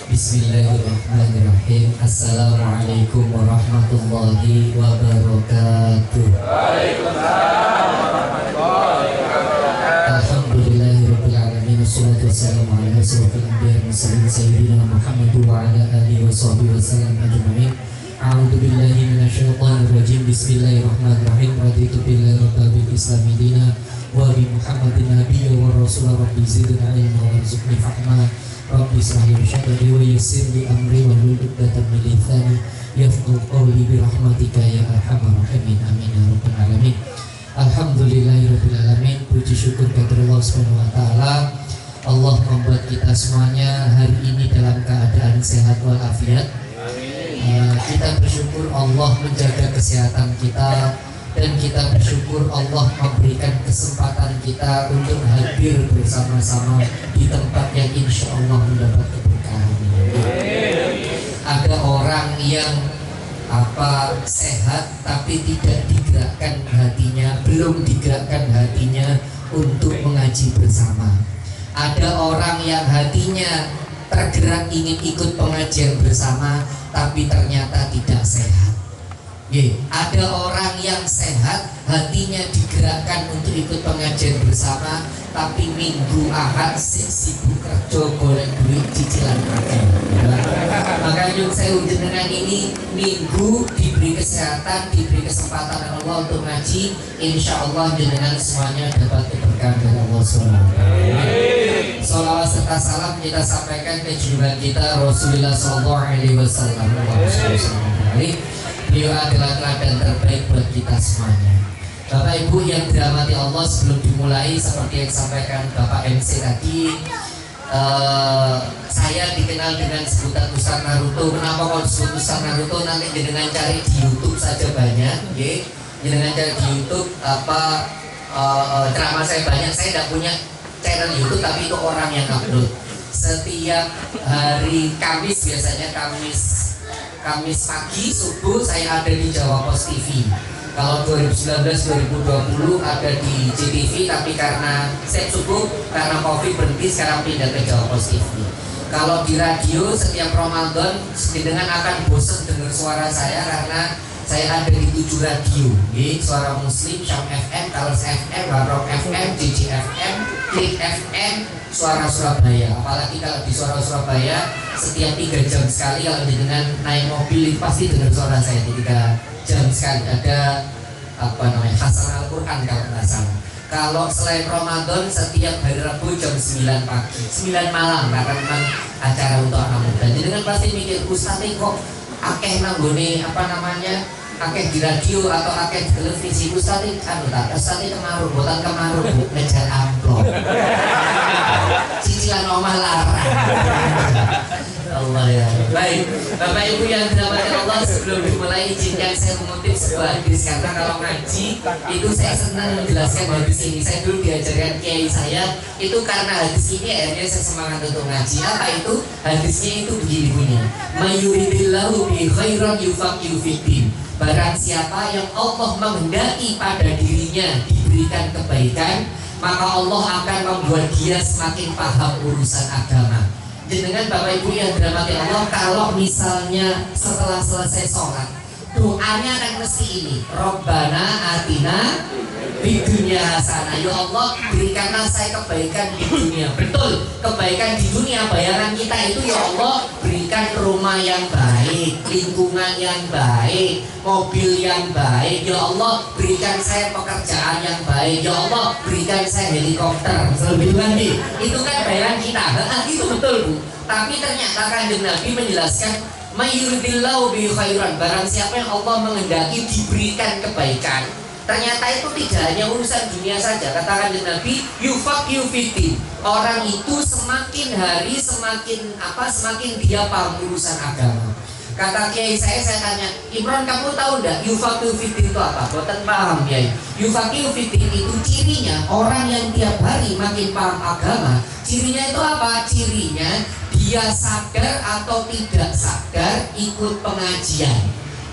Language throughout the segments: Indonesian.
Bismillahirrahmanirrahim. Assalamualaikum warahmatullahi wabarakatuh. Waalaikumsalam warahmatullahi wabarakatuh. Alhamdulillahirabbil alamin. Wassalatu wassalamu ala asyrofil anbiya'i wal mursalin sayyidina Muhammad wa ala alihi washabihi wasallam ajma'in. A'udzu billahi minasyaitonir rajim. Bismillahirrahmanirrahim. Raditu billahi rabbil islami dinan wa bi Muhammadin nabiyyan wa rasulan. Rabbi zidna ilma warzuqni fahma. Rabbi israh li sadri wa yassir li amri wa hlul 'uqdatam min lisani yafqahu qawli bi rahmatika ya arhamar rahimin. Amin ya rabbal alamin. Alhamdulillahirabbil alamin. Puji syukur kepada Allah Subhanahu wa taala. Allah membuat kita semuanya hari ini dalam keadaan sehat walafiat. Kita bersyukur Allah menjaga kesehatan kita, dan kita bersyukur Allah memberikan kesempatan kita untuk hadir bersama-sama di tempat yang insya Allah mendapat keberkahan. Ada orang yang sehat tapi tidak digerakkan hatinya, belum digerakkan hatinya untuk mengaji bersama. Ada orang yang hatinya tergerak ingin ikut pengajian bersama tapi ternyata tidak sehat. Ada orang yang sehat, hatinya digerakkan untuk ikut pengajian bersama, tapi minggu ahad sibuk kerja golek duit cicilan makan. Maka nyun sewu jenengan ini minggu diberi kesehatan, diberi kesempatan Allah untuk ngaji, insya Allah jenengan semuanya dapat keberkahan dari Allah SWT. Salawat serta salam kita sampaikan ke junjungan kita Rasulullah SAW. Beliau adalah teladan terbaik buat kita semuanya. Bapak Ibu yang dirahmati Allah, sebelum dimulai seperti yang disampaikan Bapak MC tadi, saya dikenal dengan sebutan Ustaz Naruto. Kenapa kalau disebut Ustaz Naruto? Nanti dengan cari di YouTube saja banyak, dengan cari di YouTube ceramah saya banyak. Saya tidak punya channel YouTube, tapi itu orang yang upload setiap hari Kamis, biasanya Kamis pagi subuh saya ada di Jawa Pos TV. Kalau 2019-2020 ada di JTV, tapi karena saya subuh karena Covid berhenti, sekarang pindah ke Jawa Pos TV. Kalau di radio setiap Ramadan dengan akan bosan dengar suara saya karena saya ada di 7 radio, Suara Muslim, Syam FM, Talas FM, Warok FM, JJ FM, Klik FM, Suara Surabaya. Apalagi kalau di Suara Surabaya setiap 3 jam sekali kalau dengan naik mobil pasti dengar suara saya 3 jam sekali. Ada Hasan Al-Quran kalau nggak salah. Kalau selain Ramadan setiap hari Rabu jam 9 pagi, 9 malam karena memang acara untuk anak muda. Jadi dengan pasti mikir Ustaz kok akeh nanggone akeh di radio atau akeh di televisi. Ustaz kemaruh, buatan kemaruh bu, ngejar amplop cicilan omah larang. Allah ya. Baik, Bapak Ibu yang dirahmati Allah, sebelum dimulai izinkan saya mengutip sebuah hadis, karena kalau ngaji itu saya senang menjelaskan hadis ini. Saya dulu diajarkan kiai saya itu karena hadis ini akhirnya saya semangat untuk ngaji. Apa itu? Hadisnya itu begini bunyinya. Mayuridillahu bi khairan yufaqihu fiddin. Barang siapa yang Allah menghendaki pada dirinya diberikan kebaikan, maka Allah akan membuat dia semakin paham urusan agama. Dengan Bapak Ibu yang dirahmati Allah, kalau misalnya setelah selesai sholat, doanya kan mesti ini, Robbana atina di dunia hasanah. Ya Allah, berikanlah saya kebaikan di dunia. Betul, kebaikan di dunia. Bayangan kita itu, ya Allah, berikan rumah yang baik, lingkungan yang baik, mobil yang baik. Ya Allah, berikan saya pekerjaan yang baik. Ya Allah, berikan saya helikopter. Lebih lanjut, itu kan bayangan kita. Itu betul Bu. Tapi ternyata Kanjeng Nabi menjelaskan, mayuridillahu bi khairan. Barang siapa yang Allah menghendaki diberikan kebaikan, ternyata itu tidak hanya urusan dunia saja. Kata Kanjeng Nabi, yufaqihu fiddin. Orang itu semakin hari semakin dia paham urusan agama. Kata kiai saya tanya, Imron kamu tahu enggak yufaqihu fiddin itu apa? Boten paham kiai. Yufaqihu fiddin itu cirinya orang yang tiap hari makin paham agama. Cirinya itu apa? Cirinya dia sadar atau tidak sadar ikut pengajian.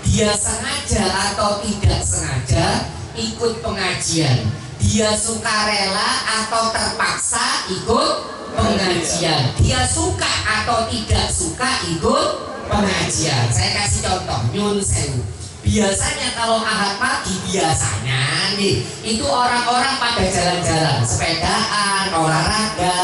Dia sengaja atau tidak sengaja ikut pengajian. Dia sukarela atau terpaksa ikut pengajian. Dia suka atau tidak suka ikut pengajian. Saya kasih contoh, nyun sewu. Biasanya kalau Ahad pagi biasanya nih itu orang-orang pada jalan-jalan, sepedaan, olahraga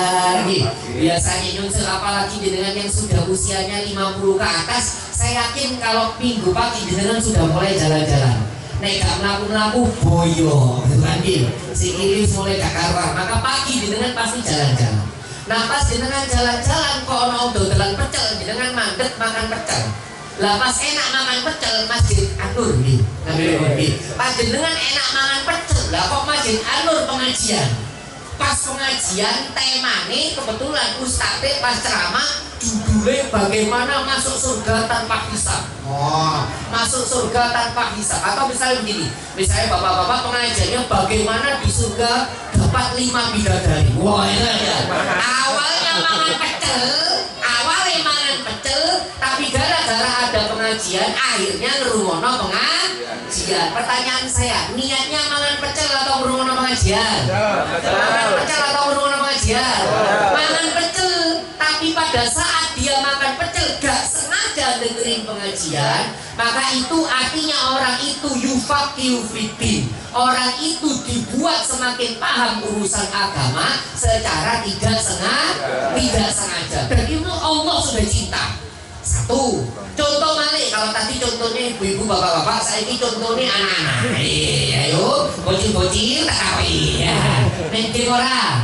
nih. Biasanya nyun sewu, apalagi dengan yang sudah usianya 50 ke atas, saya yakin kalau minggu pagi dengan sudah mulai jalan-jalan. Nek gak melaku-melaku boyo gitu, si kiri mulai gak karuan, maka pagi dengan pasti jalan-jalan. Nah pas dengan jalan-jalan kok ono dodolan pecel, dengan mandek makan pecel. Lah pas enak makan pecel Masjid Anur nih, pas dengan enak makan pecel, lah kok Masjid Anur pengajian. Pas pengajian temane kebetulan ustadz pas ceramah judulnya bagaimana masuk surga tanpa hisab. Oh, masuk surga tanpa hisab. Atau misalnya begini, misalnya bapak-bapak pengajiannya bagaimana di surga dapat 5 bidadari. Wah, enak ya. Awalnya makan pecel, tapi gara-gara ada pengajian akhirnya ngerungono pengajian. Pertanyaan saya, niatnya makan pecel atau ngerungono pengajian? Makan pecel atau ngerungono pengajian? Makan pecel, tapi pada saat dia makan pecel gak sengaja dengerin pengajian, maka itu artinya orang itu yufaqihu fiddin. Orang itu dibuat semakin paham urusan agama secara tidak sengaja. Dan itu Allah sudah cinta. Satu, contoh malik. Kalau tadi contohnya ibu-ibu, bapak-bapak, saya ini contohnya anak-anak. Ayo, bocil-bocil tak kawin. Neng ora.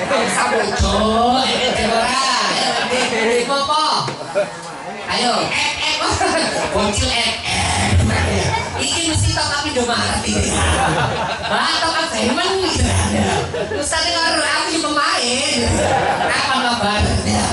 Sabojo, ayo, bocil iki mesti tok tapi do mati. Tok apa emang Ustaz dengar aku pemain. Kapan kabarnya?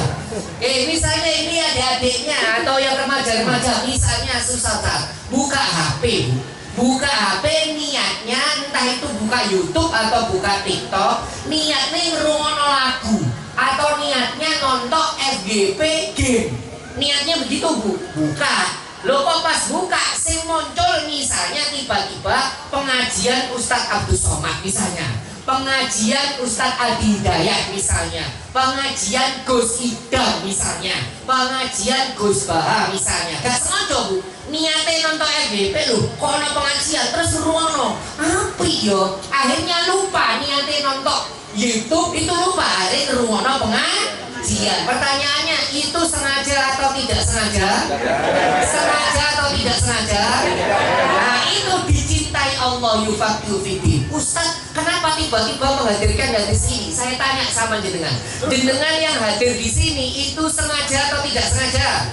Misalnya ini adik-adiknya atau yang remaja-remaja misalnya susah buka HP. Buka HP niatnya entah itu buka YouTube atau buka TikTok, niatnya ngerungono lagu atau niatnya nonton FGP game. Niatnya begitu Bu, buka. Lo kok pas buka sing muncul misalnya tiba-tiba pengajian Ustadz Abdul Somad misalnya, pengajian Ustadz Adi Hidayat misalnya, pengajian Gus Idam misalnya, pengajian Gus Baha misalnya. Gak sengaja Bu, niatnya nonton FBP loh, kok ada pengajian terus ruwono api yo, akhirnya lupa niatnya nonton YouTube itu lupa, akhirnya ruwono pengajian. Pertanyaannya itu sengaja atau tidak sengaja? Sengaja atau tidak sengaja? Nah itu dicintai Allah yufaqihu fiddin. Ustaz, kenapa tiba-tiba menghadirkan dari sini? Saya tanya sama jenengan yang hadir di sini itu sengaja atau tidak sengaja?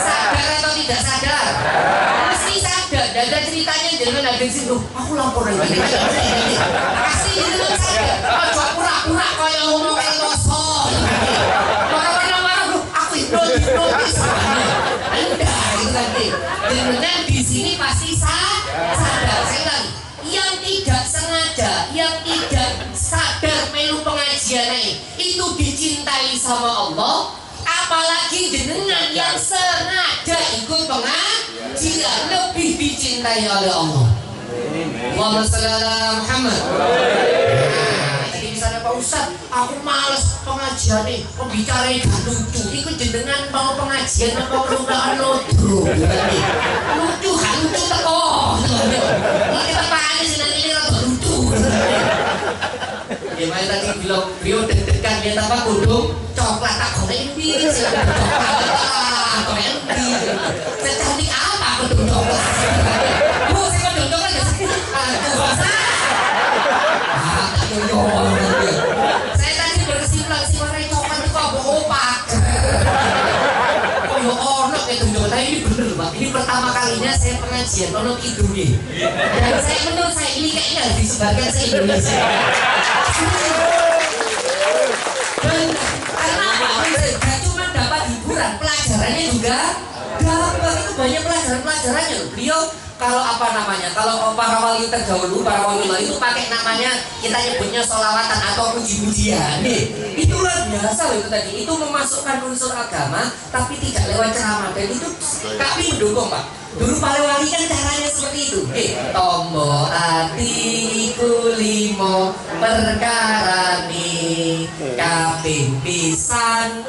Sadar atau tidak sadar? Mesti sadar. Dan ada ceritanya jenengan hadir di sini. Aku lapor lagi. Pasti jenengan sadar. Kalau pura-pura kaya ngomong elmoso. Hipnotis. Anda itu nanti. Jenengan di sini pasti sadar. Saya lagi. Yang tidak sengaja, yang tidak sadar melu pengajian itu dicintai sama Allah. Apalagi jenengan yang sengaja ikut pengajian lebih dicintai oleh Allah. Allahumma shalli ala Muhammad. Jadi misalnya Pak Ustaz, aku males pengajian nih, bicara gak lucu. Iku jenengan mau pengajian apa perundangan lucu? Lucu gak lucu teko. Ini tepaan sih nanti ini rada lucu. Gimana tadi bilang beliau deg-degan lihat apa kudung coklat tak kau endi secantik apa kudung coklat bu saya kudung coklat ya saya tadi berkesimpulan si warna coklat itu kok opak kok ono kayak kudung coklat. Ini bener Pak, ini pertama kalinya saya pengajian ono kidungnya dan saya menurut saya ini kayaknya harus disebarkan se-Indonesia. Dan karena apa? Gak cuma dapat hiburan, pelajarannya juga dapat. Itu banyak pelajarannya. Beliau kalau apa namanya, kalau para wali terdahulu, para wali itu pakai namanya, kita nyebutnya sholawatan atau puji-pujian. Itu luar biasa loh itu tadi. Itu memasukkan unsur agama, tapi tidak lewat ceramah. Dan itu kami mendukung Pak. Dulu para wali kan caranya seperti itu. Tombo atiku limo perkarani kaping pisan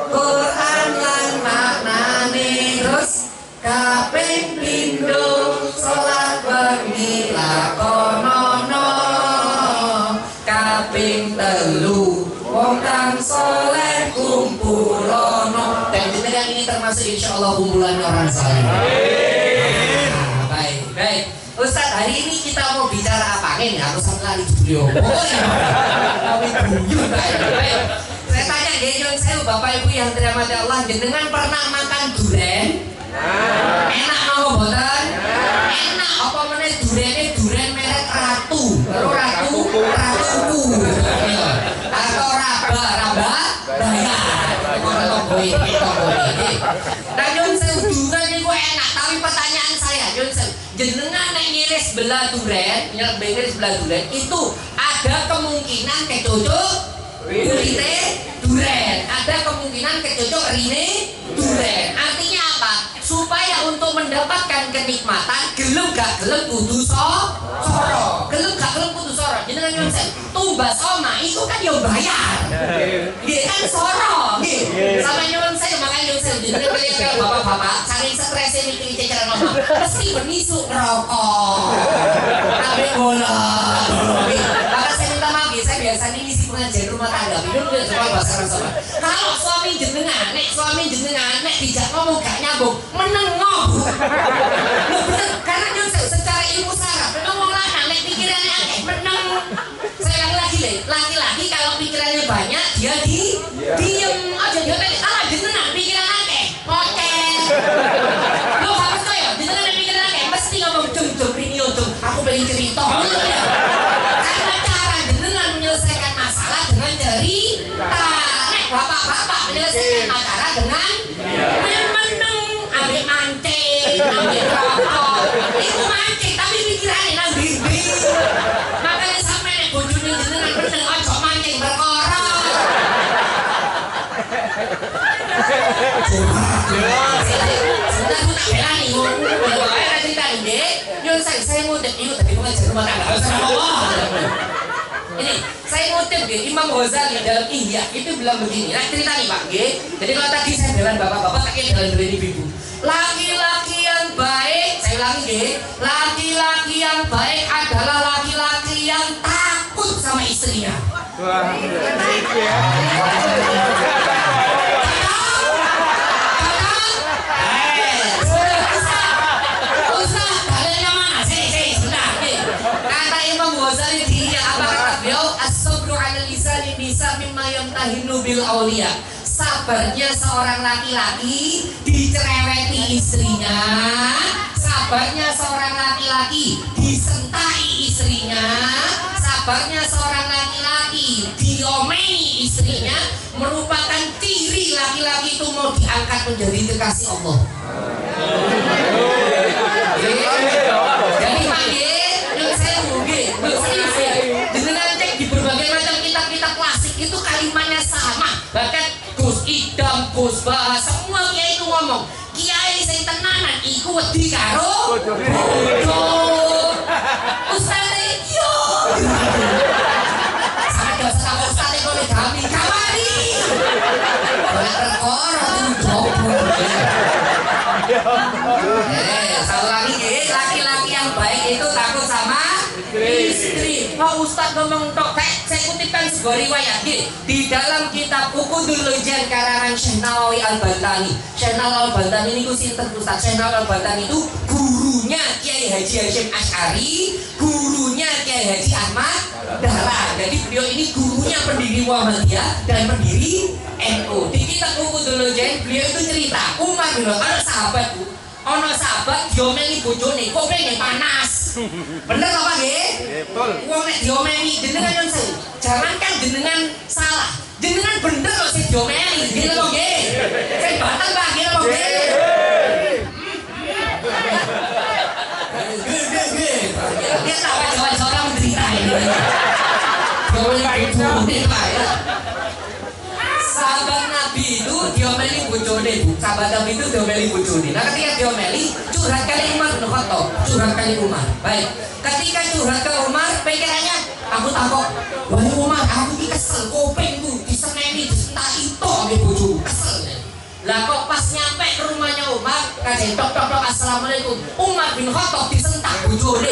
Quran lan maknane, terus kaping pindho salat wengi lakonono, kaping telu wong kang saleh kumpulono. Dan jenengan ini termasuk insyaallah kumpulan orang saleh. Baik. Ustaz, hari ini kita mau bicara apa nih? Aku sampai lari beliau. Kami buyut. Baik. Saya tanya nggih saya Bapak Ibu yang dirahmati Allah, jenengan pernah makan durian? Enak mau mboten? Enak. Apa meneh durene duren merek Ratu. Karo Ratuku. Atau Raba bayar. Nah, Yonsel durian itu enak, tapi pertanyaan saya, Yonsel, jenengan nek ngiris belah durian, itu ada kemungkinan kecocok kulite duren, ada kemungkinan kecocok rine duren. Artinya apa? Supaya untuk mendapatkan kenikmatan, gelem gak gelem kudu soro, gelem gak gelem kudu soro. Jenengan Yonsel, tumbas oma itu kan yo bayar, nggih kan soro, nggih. Sama Yonsel, makanya Yonsel jenengan kalian bapak-bapak, saking stresnya mikir ceceran oma, mesti benisu ngerokok, ambil bola. Maka saya minta maaf, saya biasanya ngisi pengajian rumah tangga, minum dia coba bahasa sama. Kalau suami jenengan, nek dijak ngomong gak nyambung, menengok. Loh bener, karena Yonsel secara ilmu saraf, ngomong lanang, nek pikirannya akeh, meneng. Saya laki-laki kalau pikirannya banyak, dia diem aja, dia tadi, jenengan pikiran akeh, ngoceh. Loh harus kok ya, jenengan pikiran akeh, mesti ngomong jom rini jom, aku pengen cerita. Karena cara jenengan menyelesaikan masalah dengan cerita. Nek bapak-bapak menyelesaikan masalah dengan meneng, ambil mancing, ambil rokok. Itu mancing, tapi pikirannya nang bibi. Makanya sampai nek bojone jenengan meneng, ojo mancing perkara. Sebentar aku tak belani, kalau ada cerita ini, saya ngutip itu tadi pengajian rumah tangga, sama Allah. Ini saya ngutip Imam Ghazali dalam Ihya itu bilang begini. Nah cerita nih Pak, jadi kalau tadi saya bilang bapak-bapak, tak kira jalan dari ibu. Laki-laki yang baik, saya ulangi laki-laki yang baik adalah laki-laki yang takut sama istrinya. Kata Imam Ghazali di apa kata beliau? As-sabru 'ala lisani nisa mimma yamtahinu bil auliya. Sabarnya seorang laki-laki dicereweti istrinya, sabarnya seorang laki-laki disentai istrinya, sabarnya seorang laki-laki diomeni istrinya merupakan ciri laki-laki itu mau diangkat menjadi kekasih Allah. Jadi Pak saya mungkin dengan cek di berbagai macam kitab-kitab klasik itu kalimatnya sama. Bahkan Gus Idam, Gus Bah, semua kiai itu ngomong kiai sing tenanan iku wedi karo bodoh. Ustaz yo ada sama ustaz kok kami kamari satu lagi laki-laki yang baik itu takut sama istri. Pak Ustadz ngomong tok, saya kutipkan sebuah riwayat di dalam kitab Uqudul Lujan karangan Syekh Nawawi Al-Bantani. Syekh Nawawi Al-Bantani ini sinten Ustadz? Syekh Nawawi Al-Bantani itu gurunya Kiai Haji Hasyim Asy'ari, gurunya Kiai Haji Ahmad Dahlan. Jadi beliau ini gurunya pendiri Muhammadiyah dan pendiri NU. Di kitab Uqudul Lujan beliau itu cerita, Umar bin Khattab ono sahabat diomeli bojone, kok pengen panas. Bener apa nggih? Betul. Wong nek diomeli jenengan yang jangankan jenengan salah, jenengan bener kok sing diomeli. Nggih lho nggih. Sing batal Pak nggih lho nggih. Diomeli bojone ya. Sahabat Nabi itu diomeli bojone, Bu. Sahabat Nabi itu diomeli bojone. Nah, ketika diomeli, curhat kali Umar bin Khattab, curhat kali Umar. Baik. Ketika curhat ke Umar, pikirannya aku takut, wahai Umar, aku ini kesel, kopeng tuh diseneni, disentak itu ambil bojoku, kesel. Lah kok pas nyampe ke rumahnya Umar, kasih tok assalamualaikum. Umar bin Khattab disentak bojone.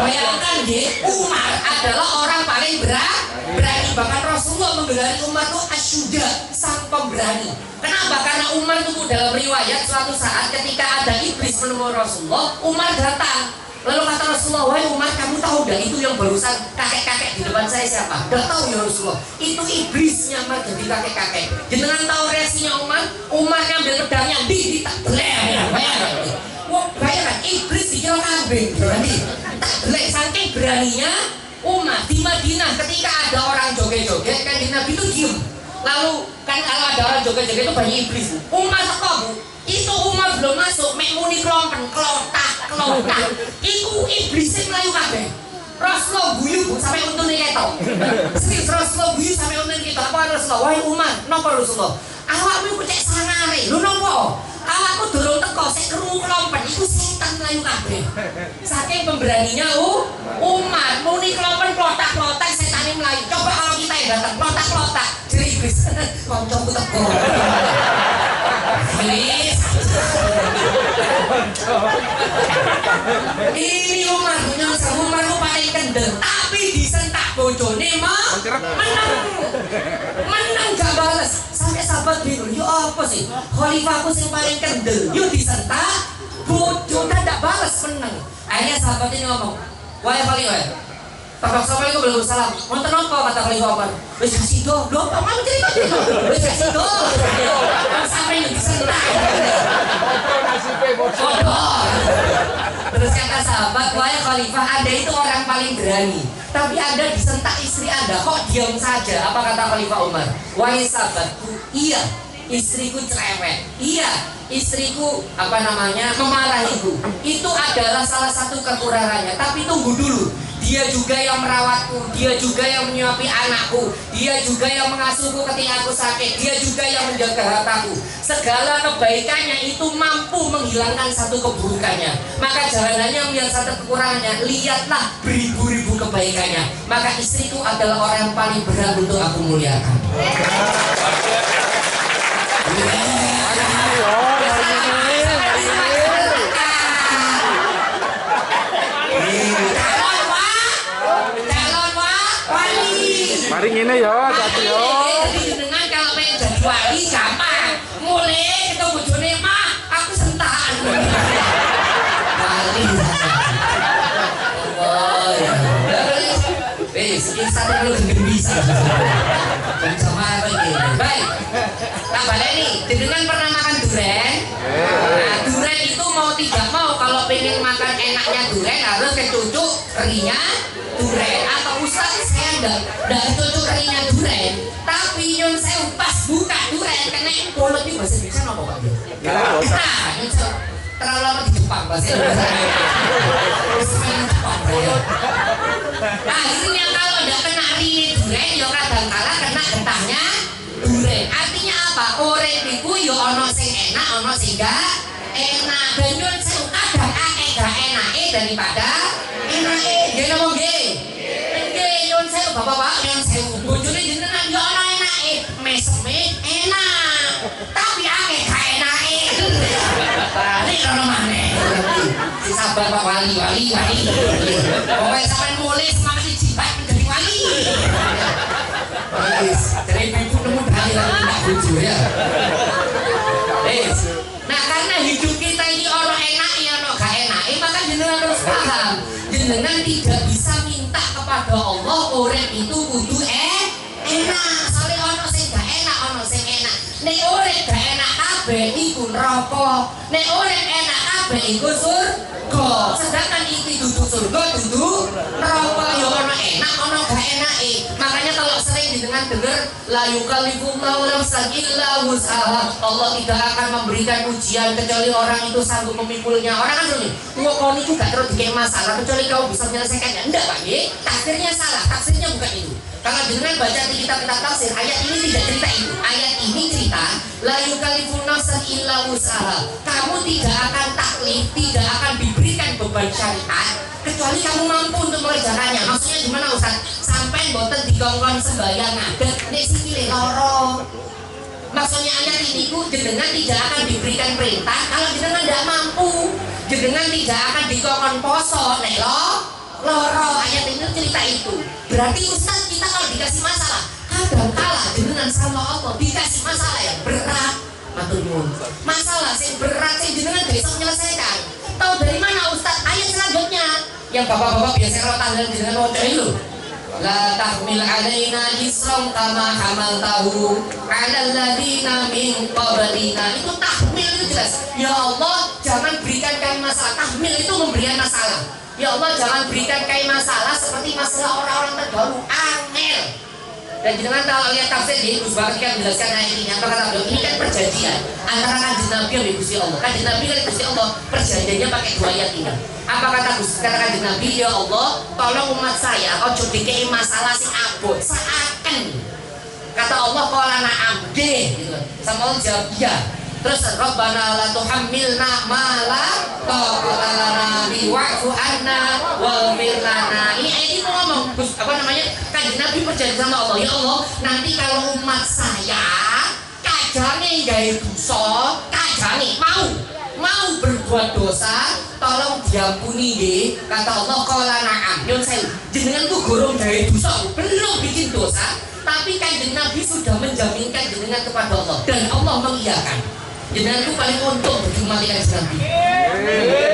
Bayangkan deh, Umar adalah orang paling berani. Bahkan Rasulullah menggelari Umar itu asyuda, sang pemberani. Kenapa? Karena Umar itu dalam riwayat suatu saat ketika ada iblis menemui Rasulullah, Umar datang. Lalu kata Rasulullah, wahai Umar, kamu tahu gak itu yang barusan kakek-kakek di depan saya siapa? Gak tahu ya Rasulullah. Itu iblis nyamar jadi kakek-kakek. Jangan tahu reaksinya Umar. Umar ngambil pedangnya, tak beleng. Bayangkan, iblis dikira kambing. Berani, tak beleng. Saking beraninya Umar di Madinah ketika ada orang joget-joget, kan di Nabi itu diem. Lalu kan kalau ada orang joget-joget itu banyak iblis. Umar teko, Bu. Itu Umar belum masuk, mek muni klompen, klotak. Iku iblisnya melayu kabeh. Rasulullah guyu, Bu, sampai untune ketok. Serius, Rasulullah guyu sampai untune ketok. Apa Rasulullah? Wahai Umar, napa Rasulullah? Awakmu iku cek sangare. Lho napa? Awakku durung teko, sik krungu klompen, iku setan melayu kabeh. Saking pemberaninya Umar, muni klompen klotak-klotak setane melayu. Coba kalau kita yang datang klotak-klotak, jadi iblis. Kancaku teko. Iblis. Ini Umar itu paling kendel, tapi disentak bojone mah menang gak balas. Sampai sahabat bingung, yo apa sih khalifahku yang paling kendel, yo disentak bojone gak balas, menang. Akhirnya sahabat ini ngomong, wahai khalifah, Assalamualaikum warahmatullahi wabarakatuh. Wonten napa kata Khalifah Umar? Wis kasih do, lho apa mau cerita itu? Wis kasih do. Sampai disentak. Terus kata sahabat, wahai Khalifah, Anda itu orang paling berani. Tapi Anda disentak istri Anda, kok diam saja? Apa kata Khalifah Umar? Wahai sahabatku, iya, istriku cerewet. Iya, istriku memarahiku. Itu adalah salah satu kekurangannya. Tapi tunggu dulu. Dia juga yang merawatku, dia juga yang menyuapi anakku, dia juga yang mengasuhku ketika aku sakit, dia juga yang menjaga hartaku. Segala kebaikannya itu mampu menghilangkan satu keburukannya. Maka jangan hanya melihat satu kekurangannya, lihatlah beribu-ribu kebaikannya. Maka istriku adalah orang yang paling berat untuk aku muliakan. Mari ngene ya, Dadi yo. Jadi jenengan kalau pengen jadi wali gampang. Mulai ketemu bojone mah aku sentakan. Wali. Oh ya. Wis, iki satu dulu bisa. Sama iki. Baik. Tak baleni, jenengan pernah makan durian? Nah, durian itu mau tidak mau kalau pengen makan enaknya durian harus kecucuk kerinya durian. Atau Ustaz saya enggak cocok kerinya durian, tapi nyun saya pas buka durian kena mulut itu bahasa Indonesia apa Pak? Nah, nyun saya terlalu lama di Jepang bahasa Indonesia. Nah, akhirnya kalau enggak kena rini durian, ya kadang kala kena getahnya durian. Artinya apa? Orang itu ya ono sing enak, ono sing enggak enak. Dan nyun saya kadang akeh gak enake daripada enake. Nggih napa nggih? Nyun sewu bapak-bapak, nyun sewu bojone jenengan yo ana enake, meseme enak. Tapi akeh gak enake. Balik ono maneh. Si sabar Pak wali. Pokoke sampean mulai semangat jibat menjadi wali. Wis, dari ibu nemu dalil tak bojo ya. Nah, karena hidup kita ini ono enake ono gak enake, maka jenengan harus paham. Jenengan tidak bisa minta kepada Allah orang itu kudu enak. Soalnya ono sing gak enak, ono sing enak. Nek orang gak enak kabeh iku neraka. Nek orang enak kabeh iku surga. Sedangkan itu duduk surga, duduk neraka. Ya ono enak, ono gak enake. Makanya kalau sering didengar la yukallifullahu nafsan illa wus'aha. Allah tidak akan memberikan ujian kecuali orang itu sanggup memikulnya. Orang kan gini, ngomong itu gak terus dikasih masalah kecuali kamu bisa menyelesaikannya. Enggak Pak Ye, tafsirnya salah. Tafsirnya bukan itu. Kalau dengan baca di kitab-kitab tafsir, ayat ini tidak cerita itu. Ayat ini cerita la yukallifullahu nafsan illa wus'aha. Kamu tidak akan taklif, tidak akan diberikan beban syariat kecuali kamu mampu untuk mengerjakannya. Maksudnya gimana Ustaz? Sampai boten dikongkon sembahyang ngadet nek sikile loro. Maksudnya ayat ini ku jenengan tidak akan diberikan perintah kalau jenengan tidak mampu. Jenengan tidak akan dikongkon poso nek loro. Ayat ini cerita itu. Berarti Ustaz kita kalau dikasih masalah kadang kala jenengan sama Allah dikasih masalah yang berat. Matur nuwun. Masalah sing berat sing jenengan gak iso menyelesaikan. Tahu dari mana Ustaz? Ayat selanjutnya yang bapak-bapak biasa kalau tanggal jenengan waca itu. La tahmil alaina isram kama hamaltahu 'alal ladina min qablina. Itu tahmil itu jelas. Ya Allah, jangan berikan kami masalah. Tahmil itu memberikan masalah. Ya Allah, jangan berikan kami masalah seperti masalah orang-orang terdahulu. Angel. Dan jangan kalau lihat tafsir di Gus Bakri kan menjelaskan ayat ini. Apa kata beliau? Ini kan perjanjian antara kanjeng Nabi dan Gusti Allah. Kanjeng Nabi dan Gusti Allah perjanjiannya pakai dua ayat ini. Apa kata kanjeng Nabi? Ya Allah, tolong umat saya ojo dikei masalah sing abot seakan. Kata Allah qala na'am deh gitu. Sama Allah jawab iya. Terus Rabbana la tuhammilna ma la taqata lana bi wa'fu anna waghfir lana. Ini ayat itu ngomong apa namanya? Kanjeng Nabi perjanjian sama Allah. Ya Allah, nanti kalau umat saya kajane gawe dosa, kajane mau berbuat dosa, tolong diampuni nggih. Kata Allah qala na'am. Nyun sewu, jenengan ku gorong gawe dosa, belum bikin dosa, tapi Kanjeng Nabi sudah menjaminkan jenengan kepada Allah dan Allah mengiyakan. Jenengan itu paling untung bagi umat Kanjeng Nabi.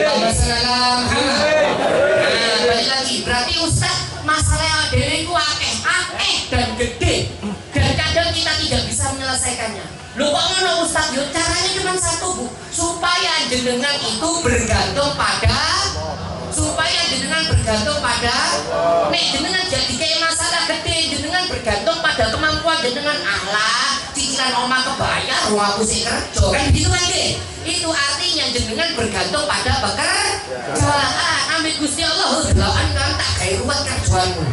Allah salam. Nah, balik lagi. Berarti Ustaz, masalah dhewe ku akeh dan gede. Dan kadang kita tidak bisa menyelesaikannya. Lho kok ngono Ustaz? Yo caranya cuma satu, Bu. Supaya jenengan itu bergantung pada nek jenengan jadi kayak masalah gede, jenengan bergantung pada kemampuan jenengan. Allah cicilan oma kebayar, aku sih kerja kan gitu kan deh. Itu artinya jenengan bergantung pada pekerjaan. Amin Gusti Allah, delapan kan tak kayak ruwet kerjaanmu.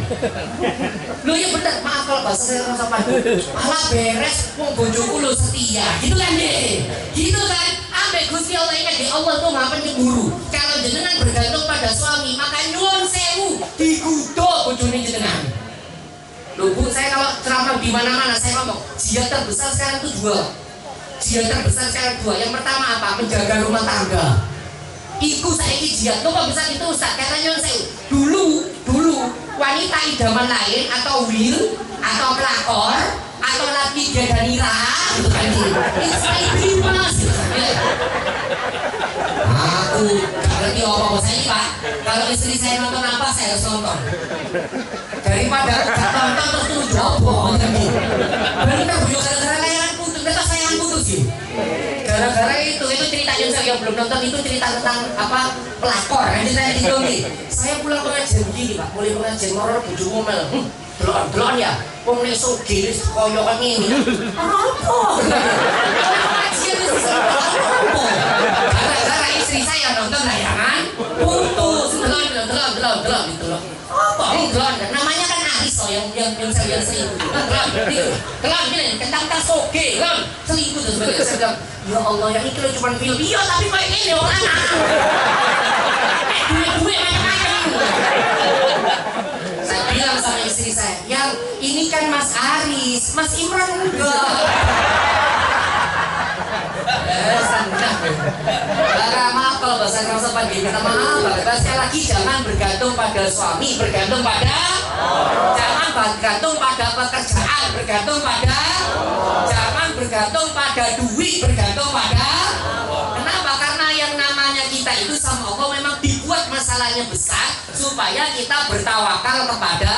Lo ya bener, maaf kalau bahasa saya rasa padu. Malah beres, mau bojoku lo setia, gitu kan deh. Gitu kan, amin Gusti Allah ingat di Allah tuh maha penyemburu. Kalau jenengan bergantung pada suami, maka nyuwun sewu digudo bojone jenengan. Loh Bu, saya kalau ceramah di mana-mana saya ngomong, jihad terbesar sekarang itu dua. Yang pertama apa? Menjaga rumah tangga. Iku saiki jihad. Kok bisa gitu Ustaz? Katanya saya dulu wanita idaman lain atau will atau pelakor atau lagi Danira gitu kan gitu. Itu saya berimas. Aku gak ngerti apa-apa saya Pak. Kalau istri saya nonton apa saya harus nonton. Daripada gak nonton terus tuh jopo bener Bu, gara-gara layangan putus, kita sayang putus sih. Gara-gara itu ceritanya saya yang belum nonton itu cerita tentang apa pelakor. Nanti saya ditonton. Saya pulang pengajian begini Pak, mulai pengajian moror bojo ngomel. Delon ya, wong nek sugih wis koyo kan ngene. Apa? Pengajian wis apa? Gara-gara istri saya nonton layangan putus. Delon itu loh. Apa? Delon namanya kan Aris loh yang saya selingkuh. Delon gini, tentang soge, delon selingkuh dan sebagainya. Saya bilang, ya Allah yang itu cuma film. Iya tapi kayak gini orang anak. Duit macam-macam. Saya bilang sama istri saya, yang ini kan Mas Aris, Mas Imran enggak. Maaf kalau bahasa kerasa pagi, kata maaf. Sekali lagi jangan bergantung pada suami, bergantung pada jangan bergantung pada pekerjaan, bergantung pada jangan bergantung pada duit, bergantung pada kenapa? Karena yang namanya kita itu sama Allah memang dibuat masalah pahalanya besar supaya kita bertawakal kepada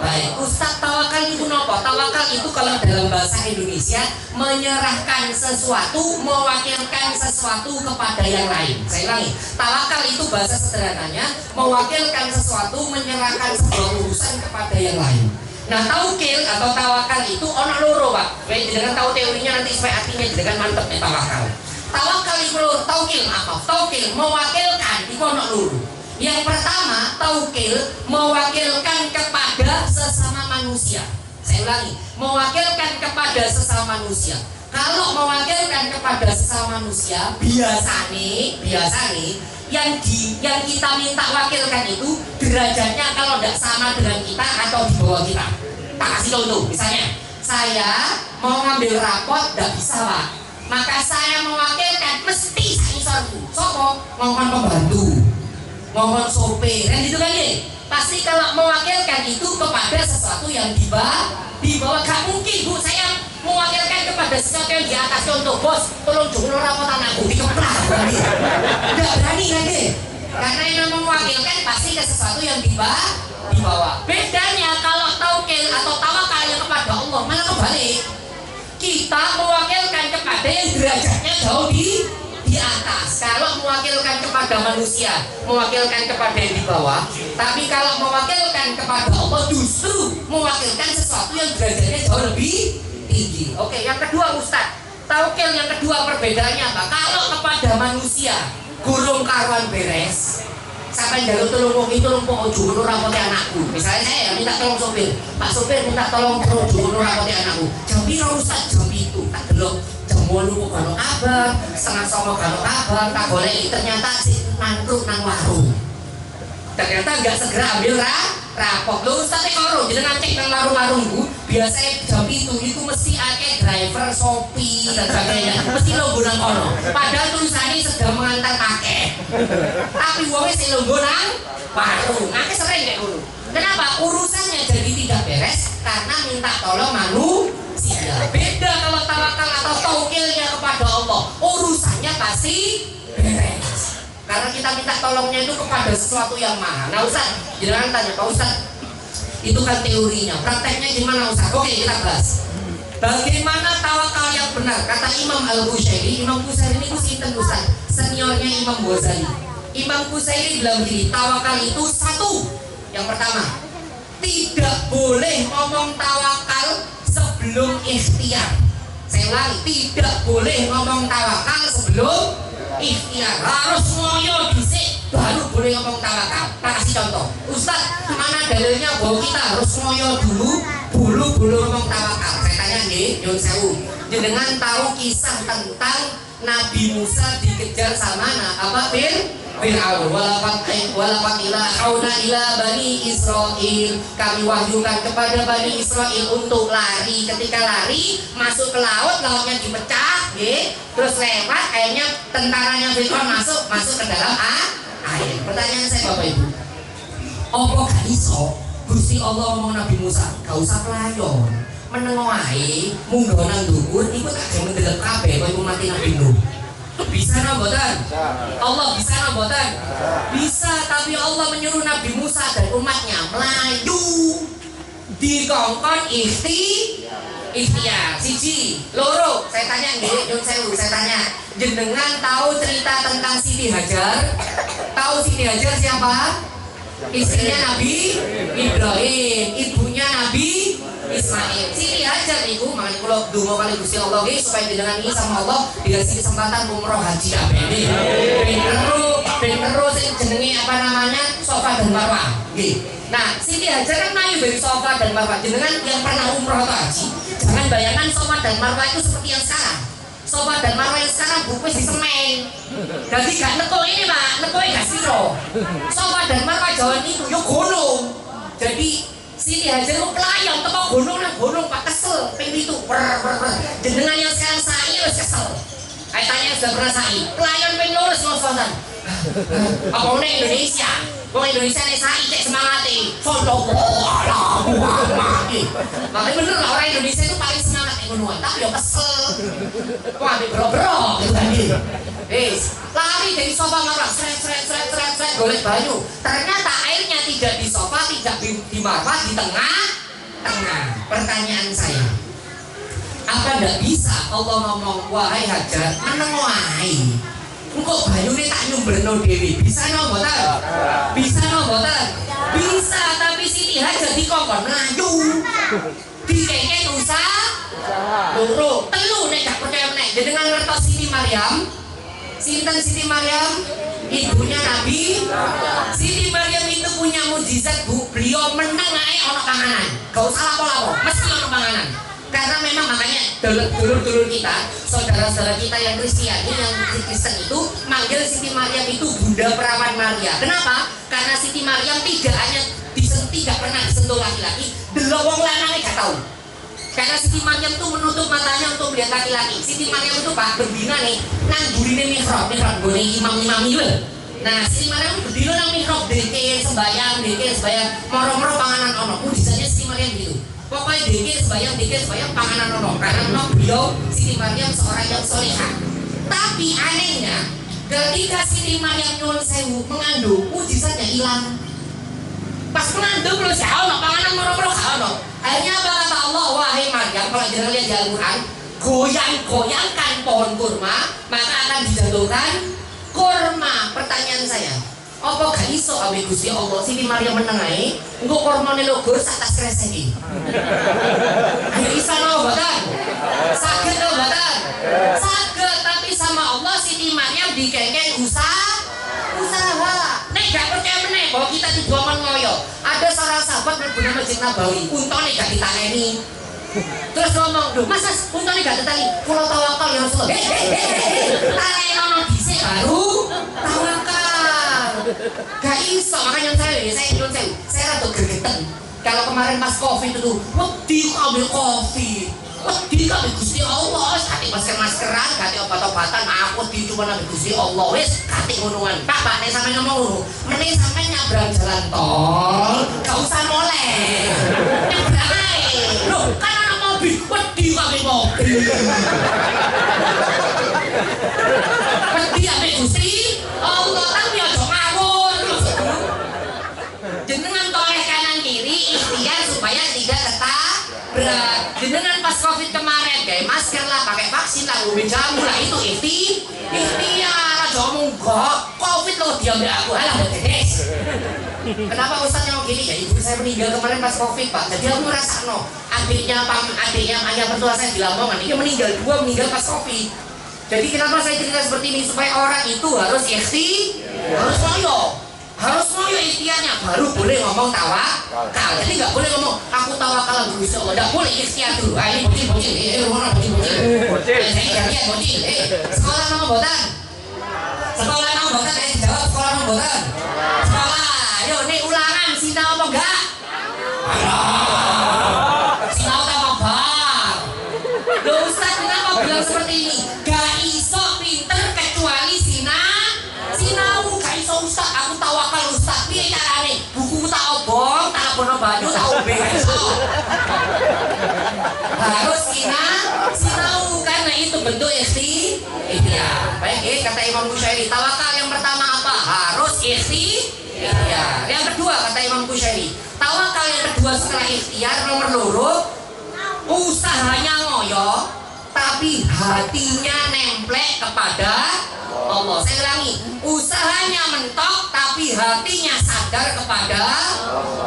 baik. Ustaz, tawakal itu apa? Tawakal itu kalau dalam bahasa Indonesia menyerahkan sesuatu, mewakilkan sesuatu kepada yang lain. Saya ulangi, tawakal itu bahasa sederhananya mewakilkan sesuatu, menyerahkan sebuah urusan kepada yang lain. Nah, taukil atau tawakal itu ono loro, Pak. Baik, jangan tahu teorinya nanti supaya artinya jangan mantep nih tawakal. Tawakal itu loro, taukil mewakilkan itu ono loro. Yang pertama, taukil mewakilkan kepada sesama manusia. Saya ulangi, mewakilkan kepada sesama manusia. Kalau mewakilkan kepada sesama manusia, biasa nih yang kita minta wakilkan itu derajatnya kalau tidak sama dengan kita atau di bawah kita. Tak kasih contoh, misalnya saya mau ngambil rapot tidak bisa, Pak. Maka saya mewakilkan mesti sangisorku. Sopo ngomong pembantu, ngomong sopir, kan gitu kan ya? Pasti kalau mewakilkan itu kepada sesuatu yang di bawah. Gak mungkin, Bu, saya mewakilkan kepada sesuatu yang di atas. Contoh, bos, tolong jumlah rapot anakku dikeplak. Gak berani kan ya? Karena yang mewakilkan pasti ke sesuatu yang di bawah. Bedanya kalau taukil atau tawakal yang kepada Allah malah kebalik. Kita mewakilkan kepada yang derajatnya jauh di atas. Kalau mewakilkan kepada manusia, mewakilkan kepada yang di bawah. Tapi kalau mewakilkan kepada Allah, justru mewakilkan sesuatu yang derajatnya jauh lebih tinggi. Oke, yang kedua, Ustaz, taukil yang kedua perbedaannya apa? Kalau kepada manusia gurung karuan beres, sampai jalur tolong itu lumpur ojo rapote anakku. Misalnya saya minta tolong sopir, Pak sopir minta tolong ojo rapote anakku. Jam piro Ustaz? Jam itu tak delok jam 8 kok karo kabar, setengah 9 karo kabar, tak goleki ternyata si mantuk nang warung. Ternyata nggak segera ambil rapot. Lho Ustaz karo jenengan cek nang warung-warung Bu, biasanya jam itu mesti akeh driver Shopee dan sebagainya. Mesti longgo nang kono. Padahal tulisannya sedang mengantar paket. Tapi wongnya sing longgo nang warung. Akeh sering kayak ngono. Kenapa? Urusannya jadi tidak beres karena minta tolong manusia. Beda kalau tawakal atau taukilnya kepada Allah. Urusannya pasti beres. Karena kita minta tolongnya itu kepada sesuatu yang maha. Nah Ustaz, jangan tanya Pak Ustaz, itu kan teorinya, prakteknya gimana Ustaz? Oke, kita bahas. Bagaimana tawakal yang benar? Kata Imam Al-Bushairi. Imam Bushairi ini sinten Ustaz? Seniornya Imam Ghazali. Imam Bushairi bilang begini, tawakal itu satu. Yang pertama, tidak boleh ngomong tawakal sebelum ikhtiar. Saya ulangi, tidak boleh ngomong tawakal sebelum ikhtiar. Harus ngoyo dhisik baru boleh ngomong tawakal. Tak kasih contoh, Ustaz, mana dalilnya bahwa kita harus ngoyo dulu ngomong tawakal? Saya tanya nih, nyun sewu, jenengan tahu kisah tentang Nabi Musa dikejar sama Fir'aun. Walakat ila Bani Israel, kami wahyukan kepada Bani Israel untuk lari. Ketika lari masuk ke lautnya dipecah, terus lewat, akhirnya tentaranya Fir'aun masuk ke dalam air. Pertanyaan saya Bapak Ibu, apa gak iso Gusti Allah ngomong Nabi Musa, gak usah pelayon, menengok ae, munggah nang dhuwur, iku tak mendelep kabeh kaya mati Nabi Nuh. Bisa nggak boten? Allah bisa nggak boten? Bisa, tapi Allah menyuruh Nabi Musa dan umatnya melayu di kongkon ikhtiar. Siji, loro. Saya tanya nih, Nyun Sewu, saya tanya, jenengan tahu cerita tentang Siti Hajar? Tahu Siti Hajar siapa? Istrinya Nabi Ibrahim, ibunya Nabi Ismail. Siti Hajar ibu, makanya kalau donga kali Gusti Allah supaya jenengan ini sama Allah dikasih kesempatan umroh haji abene. Ben terus jenenge apa namanya? Safa dan Marwah. Nah, Siti Hajar kan mayu dari Safa dan Marwah. Jenengan yang pernah umroh atau haji, jangan bayangkan Safa dan Marwah itu seperti yang sekarang. Safa dan Marwah yang sekarang buku di semen. Jadi gak neko ini Pak, neko gak siro. Safa dan Marwah jalan itu yo gunung. Jadi Siti Hajar itu pelayang teko gunung Pak, kesel ping itu. Jenengan yang sekarang sa'i wis kesel. Kaitannya sudah pernah sa'i. Pelayan ping lurus ngos-ngosan. Apa meneh Indonesia? Wong Indonesia nek sa'i cek semangate. Sallallahu alaihi. Makanya bener lah orang Indonesia itu paling semangat ngono, tapi yo kesel. Wah, bro gitu tadi. Lari dari sofa marwah, seret, golek banyu. Ternyata airnya tidak di sofa, tidak di marwah, di tengah. Pertanyaan saya, apa ndak bisa Allah ngomong wahai Hajar, meneng wae. Engko banyune tak nyumberno dhewe. Bisa napa mboten? Bisa napa mboten? Bisa, tapi Siti Hajar dikongkon mlayu. Dikengken loro, telu nek gak percaya meneh. Jenengan ngertos Siti Maryam? Sinten Siti Maryam? Ibunya Nabi. Siti Maryam itu punya mukjizat, Bu. Beliau menang ae ana panganan. Gak usah lapo-lapo, mesti ana panganan. Karena memang makanya dulur-dulur kita, saudara-saudara kita yang Kristiani, yang Kristen itu manggil Siti Maryam itu Bunda Perawan Maria. Kenapa? Karena Siti Maryam tidak pernah disentuh laki-laki, delok wong lanang gak tahu. Karena Siti Maryam itu menutup matanya untuk melihat laki-laki. Siti Maryam itu Pak berdina nih, nang burine mihrab gone imam-imam itu. Nah, Siti Maryam berdina nang mihrab, dikir sembayang, moro-moro panganan ono. Mujizatnya Siti Maryam gitu. Pokoknya dikir sembayang panganan ono. Karena memang beliau Siti Maryam seorang yang solehah. Tapi anehnya, ketika Siti Maryam nyuwun sewu mengandung, mujizatnya hilang. Pas mengandung belum ono panganan moro-moro gak ono. Akhirnya apa kata Allah, wahai Maryam, kalau jangan lihat di Al-Quran, goyangkan pohon kurma, maka akan dijatuhkan kurma. Pertanyaan saya, apa gak iso abe Gusti Allah Siti Maryam menengai engko kurmane logor sak tas kresek iki. Ayo iso no mboten? Saged no mboten? Saged, tapi sama Allah Siti Maryam dikengken usaha. Nek gak percaya meneh bahwa kita didomon ngoyo. Ada seorang sahabat mlebu Masjid Nabawi, untone gak ditaneni. Terus ngomong, "Duh, Mas, untone gak ditani. Kula tawakal ya Rasulullah." Talenono dhisik baru tawakal. Gak iso, makanya saya rada gregeten. Kalau kemarin pas Covid itu, wedi ambil Covid. Wedi ambil Gusti Allah, wis kate masker-maskeran, kate obat-obatan, aku di cuma ambil Gusti Allah, wis kate ngonoan. Pak nek sampe ngomong ngono, meneh sampe nyabrang jalan tol, gak usah moleh. Nyabrang ae. Loh, kan ana mobil, wedi ambil mobil. Wedi ambil Gusti Allah, tapi aja ngawur. Jenengan toleh kanan kiri ikhtiar supaya tidak ketabrak. Jenengan pas Covid kemarin kayak masker lah, pakai vaksin lah, ngombe jamu lah, itu ikhtiar. Aja ngomong kok Covid loh diambil aku, alah bedes. Kenapa Ustaz yang gini? Ya ibu saya meninggal kemarin pas Covid Pak. Jadi aku ngerasa adiknya ayah mertua saya di Lamongan ini meninggal pas Covid. Jadi kenapa saya cerita seperti ini? Supaya orang itu harus harus ngoyo ikhtiarnya baru boleh ngomong tawakal. Jadi nggak boleh ngomong aku tawakal sama Gusti Allah. Nggak boleh ikhtiar dulu. Ini bocil. Saya lihat bocil. Sekolah nama botan. Jawab sekolah nama botan. Sekolah. Ayo ini ulangan sinau apa enggak? Sinau apa bang? Loh Ustaz kenapa bilang seperti ini? Gak iso pinter kecuali sinau. Gak iso Ustaz, aku tawakal Ustaz. Piye carane? Buku tak obong, tak abono banyu, tak ombe gak iso. Harus sinau karena itu bentuk ikhtiar. Baik, kata Imam Kusyairi, tawakal yang pertama apa? Harus ikhtiar. Yang kedua kata Imam Kusyairi, tawakal yang kedua setelah ikhtiar nomor 2, usahanya ngoyo tapi hatinya nemplek kepada Allah. Saya ulangi, usahanya mentok tapi hatinya sadar kepada.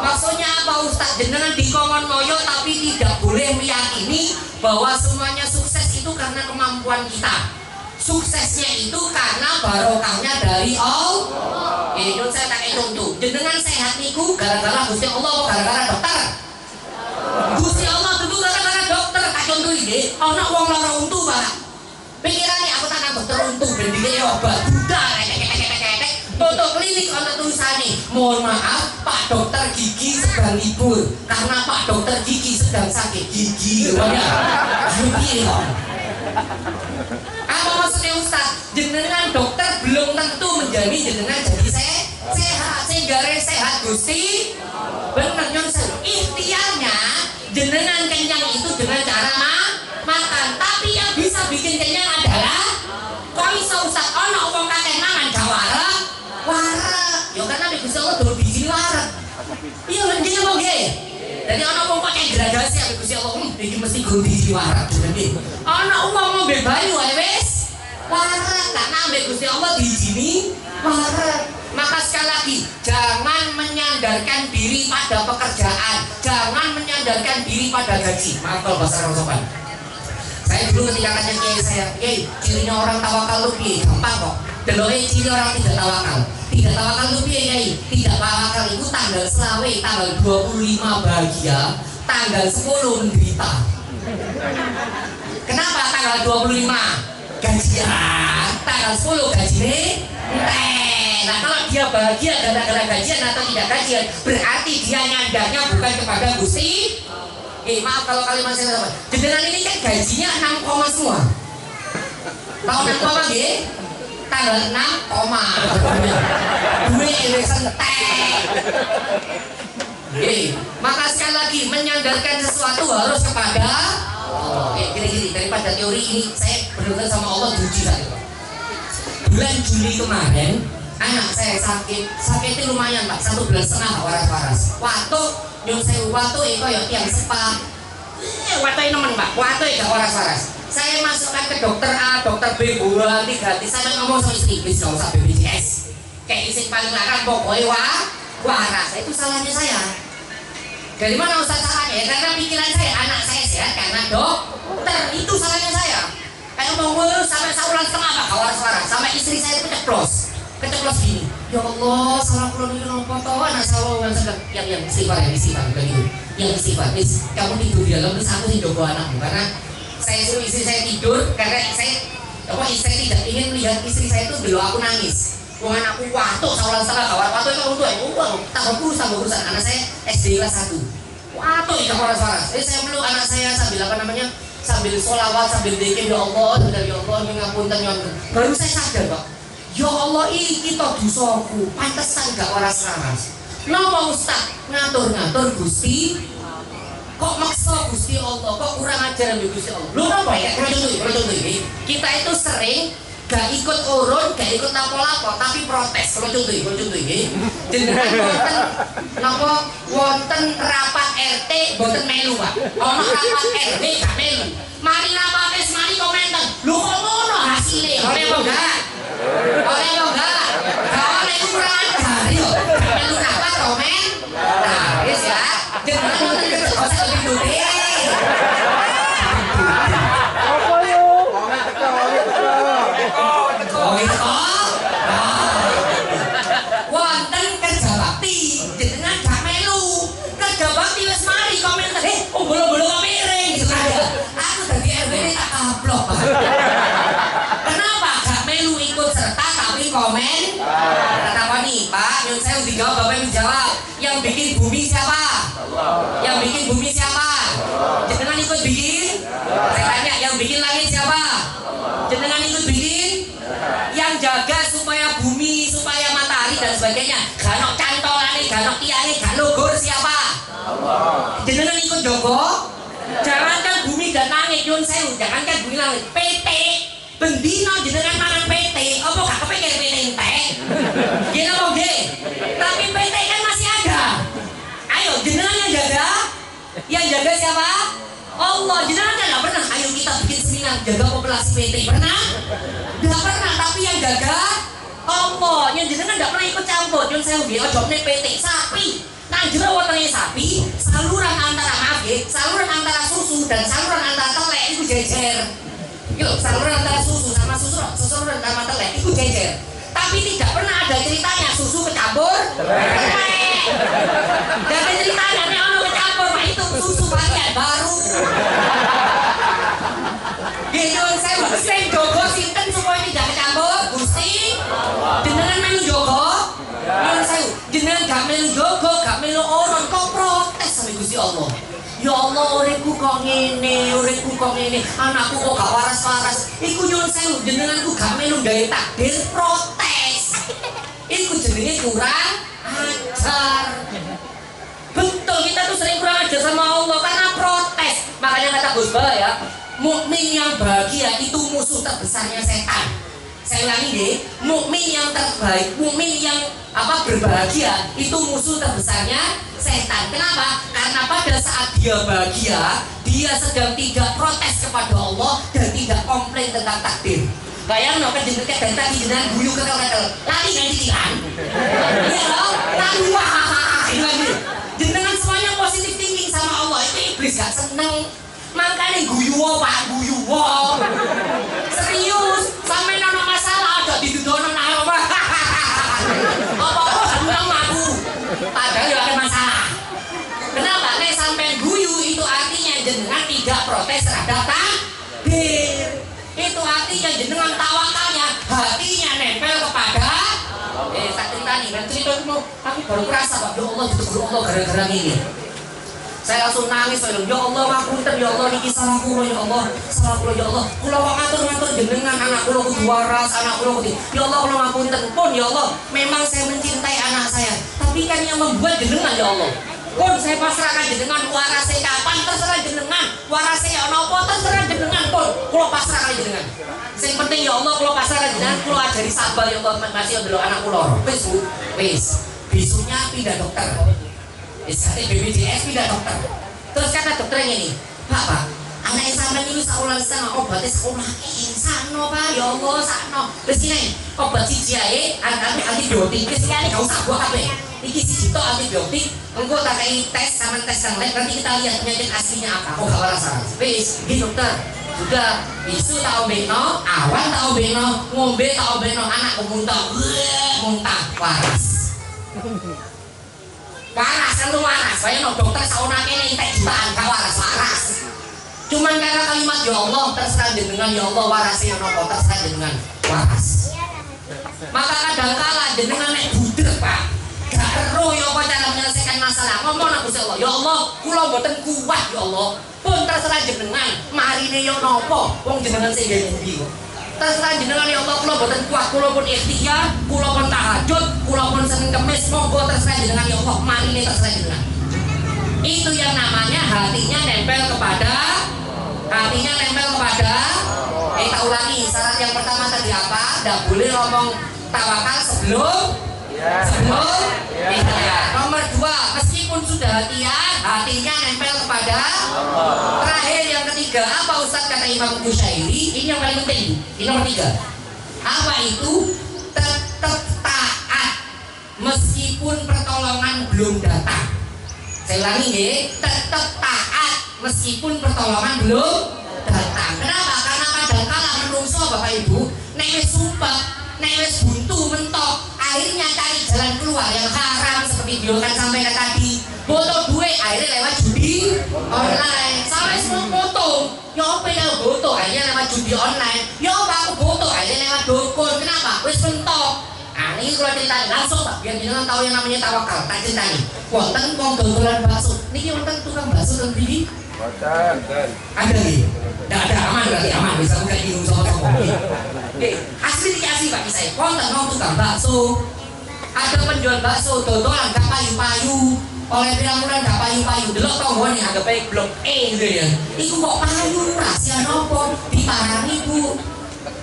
Maksudnya apa Ustaz? Jenengan dikongkon ngoyo tapi tidak boleh meyakini bahwa semuanya sukses itu karena kemampuan kita. Suksesnya itu karena barokahnya dari Allah. Ini saya tak contoh. Jenengan sehat niku gara-gara Gusti Allah atau gara-gara dokter? Gusti Allah tentu gara-gara dokter. Tak contoh ini. Anak wong lara untu Pak. Pikirannya aku tak dokter untu bendine obat budak. Foto klinik ana tulisane, mohon maaf Pak dokter gigi sedang libur karena Pak dokter gigi sedang sakit gigi. Apa maksudnya Ustaz? Jenengan dokter belum tentu menjamin jenengan jadi sehat. Sehingga sehat Gusti bener nyon sewu. Ikhtiarnya jenengan kenyang itu dengan cara makan. Tapi yang bisa bikin kenyang adalah kok iso Ustaz ana wong kakek mangan gak gue diwarak jenenge. Ana umum ngombe banyu ae wis warak, karena ambek Gusti Allah diizini warak. Maka sekali lagi, jangan menyandarkan diri pada pekerjaan, jangan menyandarkan diri pada gaji. Maaf kalau bahasa orang sopan. Saya dulu ketika tanya kiai saya, kiai, cirinya orang tawakal lu piye? Gampang kok. Deloke ciri orang tidak tawakal. Tidak tawakal lu piye, kiai? Tidak tawakal itu tanggal selawe, tanggal 25 bahagia, tanggal 10 menderita. Kenapa tanggal 25 gajian, tanggal 10 gajian? Nah kalau dia bahagia gara-gara gajian atau tidak gajian, berarti dia nyandarnya bukan kepada Gusti. Maaf kalau kalimat saya salah. Jenengan ini kan gajinya 6 semua. Tahu 6 nggih? Tanggal 6 duwe elesan tek. Maka sekali lagi menyandarkan sesuatu harus kepada Allah. Gini-gini daripada teori ini saya berdoa sama Allah diuji saja. Bulan Juli kemarin anak saya sakitnya lumayan Pak, 1,5 bulan waras-waras. Nyun sewu watu itu ya tiang sepak. Watu ini nemen Pak, watu gak waras-waras. Saya masukkan ke dokter A, dokter B, bulan gratis. Saya ngomong sama istri, bisa gak usah BPJS. Kayak isi paling larang pokoknya waras. Itu salahnya saya. Dari mana Ustaz salahnya? Ya karena pikiran saya, anak saya sehat karena dokter. Itu salahnya saya. Kayak ngomong sampai 1,5 bulan Pak, gak waras-waras. Sampai istri saya itu keceplos gini. Ya Allah, salah pulau ini nomor foto anak saya yang istighfar begitu. Yang istighfar, kamu tidur di dalam terus aku sih dogo anakmu karena saya suruh istri saya tidur karena istri tidak ingin melihat istri saya itu dulu aku nangis. Anakku waktu salah waktu itu untuk tambah urusan anak saya SD kelas 1. Waktu itu waras-waras. Saya meluk anak saya sambil sambil sholawat sambil dzikir ya Allah, ya Allah ngapunten. Baru saya sadar Pak. Ya Allah iki to dosaku, pantesan gak waras-waras. Napa Ustaz ngatur-ngatur Gusti? Kok maksa Gusti Allah? Kok kurang ajar ambek Gusti Allah? Lho napa ya? Contoh iki. Kita itu sering gak ikut urun, gak ikut lapo-lapo, tapi protes. Kalau contoh iki. Jenengan wonten rapat RT mboten melu, Pak. Ono rapat RW gak melu. Mari rapat mari komentar. Lho kok ngono hasilnya? Oleh apa enggak? Kalau itu kurang ajar yo. Melu rapat komen. Nah, wis ya. Jenengan wonten kerja lebih gede. Apa yo? Wonten kerja bakti, jenengan gak melu. Kerja bakti wis mari komentar. Bolo-bolo kok miring gitu aja. Aku dadi RW ini tak kaplok. Kenapa gak melu ikut serta tapi komen? Kenapa nih Pak? Yang saya dijawab Bapak yang dijawab. Yang bikin bumi siapa? Yang bikin bumi siapa? Jenengan ikut bikin? Saya tanya yang bikin langit siapa? Jenengan ikut bikin? Yang jaga supaya bumi, supaya matahari dan sebagainya gak ono cantolane, gak ono tiange, gak lugur siapa? Jenengan ikut jogo? Jangankan bumi dan langit, nyun sewu, jangankan bumi langit, PT bendino jenengan mangan PT, apa gak kepikir PT entek? Gini apa nggih? Tapi PT kan masih ada. Ayo, jenengan yang jaga? Yang jaga siapa? Allah. Jenengan kan gak pernah, ayo kita bikin seminar jaga populasi PT, pernah? Gak pernah, tapi yang jaga Allah. Yang jenengan gak pernah ikut campur, nyun sewu nggih, ojone PT sapi. Nah jero wetenge sapi, saluran antara susu dan saluran antara telek itu jejer. Yuk, saluran antara susu sama saluran sama telek itu jejer. Tapi tidak pernah ada ceritanya susu kecampur telek. Dan ada ceritanya nek ono kecampur mah itu susu bagian baru. Gitu saya sing jogo sinten supaya tidak kecampur Gusti. Jenengan melu jogo? Saya jenengan gak melu jogo, gak melu orang kok protes sama Gusti Allah. Ya Allah, uripku kok ngene, anakku kok gak waras-waras. Iku nyuwun sewu, jenenganku gak melu gawe takdir protes. Iku jenenge kurang ajar. Betul, kita tuh sering kurang ajar sama Allah karena protes. Makanya kata Gus Bala ya, mukmin yang bahagia itu musuh terbesarnya setan. Saya ulangi deh, mukmin yang terbaik, mukmin yang berbahagia itu musuh terbesarnya setan. Kenapa? Karena pada saat dia bahagia, dia dia sedang tidak protes kepada Allah dan tidak komplain tentang takdir. Bayang no kan jenenge dan tadi jenengan guyu kekel-kekel. Lali nang titikan. Ya loh, lalu wah ini. Jenengan semuanya positif thinking sama Allah. Itu iblis gak seneng. Makanya guyu Pak, guyu. Serius, sampai nono masalah ada di dudono nang apa. Apa-apa seneng aku. Padahal ya ada masalah. Kenapa? Nek sampai guyu itu artinya jenengan tidak protes terhadap takdir. Itu artinya jenengan tawakalnya hatinya nempel kepada tak cerita nih kan cerita itu tapi baru kerasa Pak, ya Allah ditegur Allah gara-gara ini. Saya langsung nangis, ya Allah ngapunten ya Allah niki salahku ya Allah, salahku ya Allah. Kula kok ngatur-ngatur jenengan anak kula kudu waras, anak kula kudu. Ya Allah kula ngapunten pun ya Allah, memang saya mencintai anak saya, tapi kan yang membuat jenengan ya Allah. Pun saya pasrahkan jenengan warase kapan terserah jenengan, warase ya napa terserah jenengan pun kula pasrahkan jenengan. Sing penting ya Allah kula pasrahkan jenengan, kula ajari sabar ya Allah masih ndelok anak kula. Wis besoknya pindah dokter. Kata BPJS pindah dokter. Terus kata dokternya ini, Pak, anak sampean ini sakulan setengah obatnya sekolah insano Pak, ya Allah sakno. Terus ini obat siji ae antibiotik, wis iki gak usah buat kabeh. Iki siji tok antibiotik, engko tak kei tes sama tes yang lain nanti kita lihat penyakit aslinya apa. Oh gak waras. Wis, iki dokter. Sudah isu tak ombeno, awan tak ombeno, ngombe tak ombeno, anak muntah, muntah waras. Waras kan tuh waras, saya no dokter saunake ini entek jutaan gak waras. Cuman karena kalimat ya Allah terserah jenengan ya Allah warasnya nopo terserah jenengan waras. Maka kadangkala jenengan nek budek Pak, gak ero ya apa cara menyelesaikan masalah. Ngomong nang Gusti Allah, ya Allah kula mboten kuat ya Allah. Pun terserah jenengan, marine ya nopo wong jenengan sing gawe bumi kok. Terserah jenengan ya Allah, kula boten kuat, kula pun ikhtiar, kula pun tahajud, kula pun Senin Kemis, monggo terserah jenengan ya Allah, marine terserah jenengan. Itu yang namanya hatinya nempel kepada tak ulangi, syarat yang pertama tadi apa? Tidak boleh ngomong tawakal sebelum Nomor 2, meskipun sudah hatinya nempel kepada terakhir yang ketiga apa Ustaz kata Imam Kusyairi, ini yang paling penting, ini nomor 3. Apa itu? Tetap taat meskipun pertolongan belum datang. Saya ulangi ya, tetap taat meskipun pertolongan belum datang. Kenapa? Karena kadang-kala menungso Bapak Ibu nek wis sumpah, nek wis buntu mentok, akhirnya cari jalan keluar yang haram seperti Dio kan sampaikan tadi. Foto duit akhirnya lewat judi online. Sampai semua foto, ya apa ya foto akhirnya lewat judi online. Ya apa aku foto akhirnya lewat dukun. Kenapa? Wis mentok. Nah, ini kalau ceritanya langsung Pak, biar jenengan tahu yang namanya tawakal. Tak ceritanya. Wonten wong dodolan bakso. Niki wonten tukang bakso dan biji. Wonten. Ada nih. Tidak ada, aman berarti aman. Bisa bukan bingung sama-sama. Oke, asli Pak saya. Wonten wong tukang bakso. Ada penjual bakso dodolan gak payu-payu. Oleh bilang-bilang gak payu-payu. Delok tonggone agak baik blok E gitu ya. Iku kok payu rahasia nopo diparani Bu.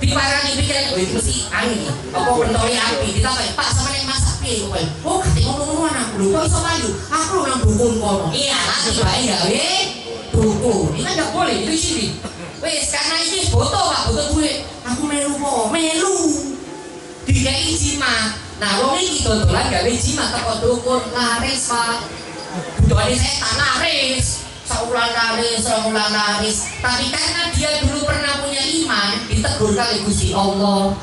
Diparani pikiran, oh itu mesti angin apa pentoli api, ditanya Pak sama yang masak piye kok. Oh kate ngono-ngono anakku lho, kok iso payu? Aku nang dukun kono. Iya, nanti bae ya weh. Dukun. Ini enggak boleh itu sini. Wes karena ini foto Pak, foto duit. Aku melu po, melu. Dikai jimat. Nah, wong iki dodolan gawe jimat teko dukun laris Pak. Butuhane setan laris. Saulan laris, tapi karena dia dulu pernah punya iman, ditegur kali Gusti Allah.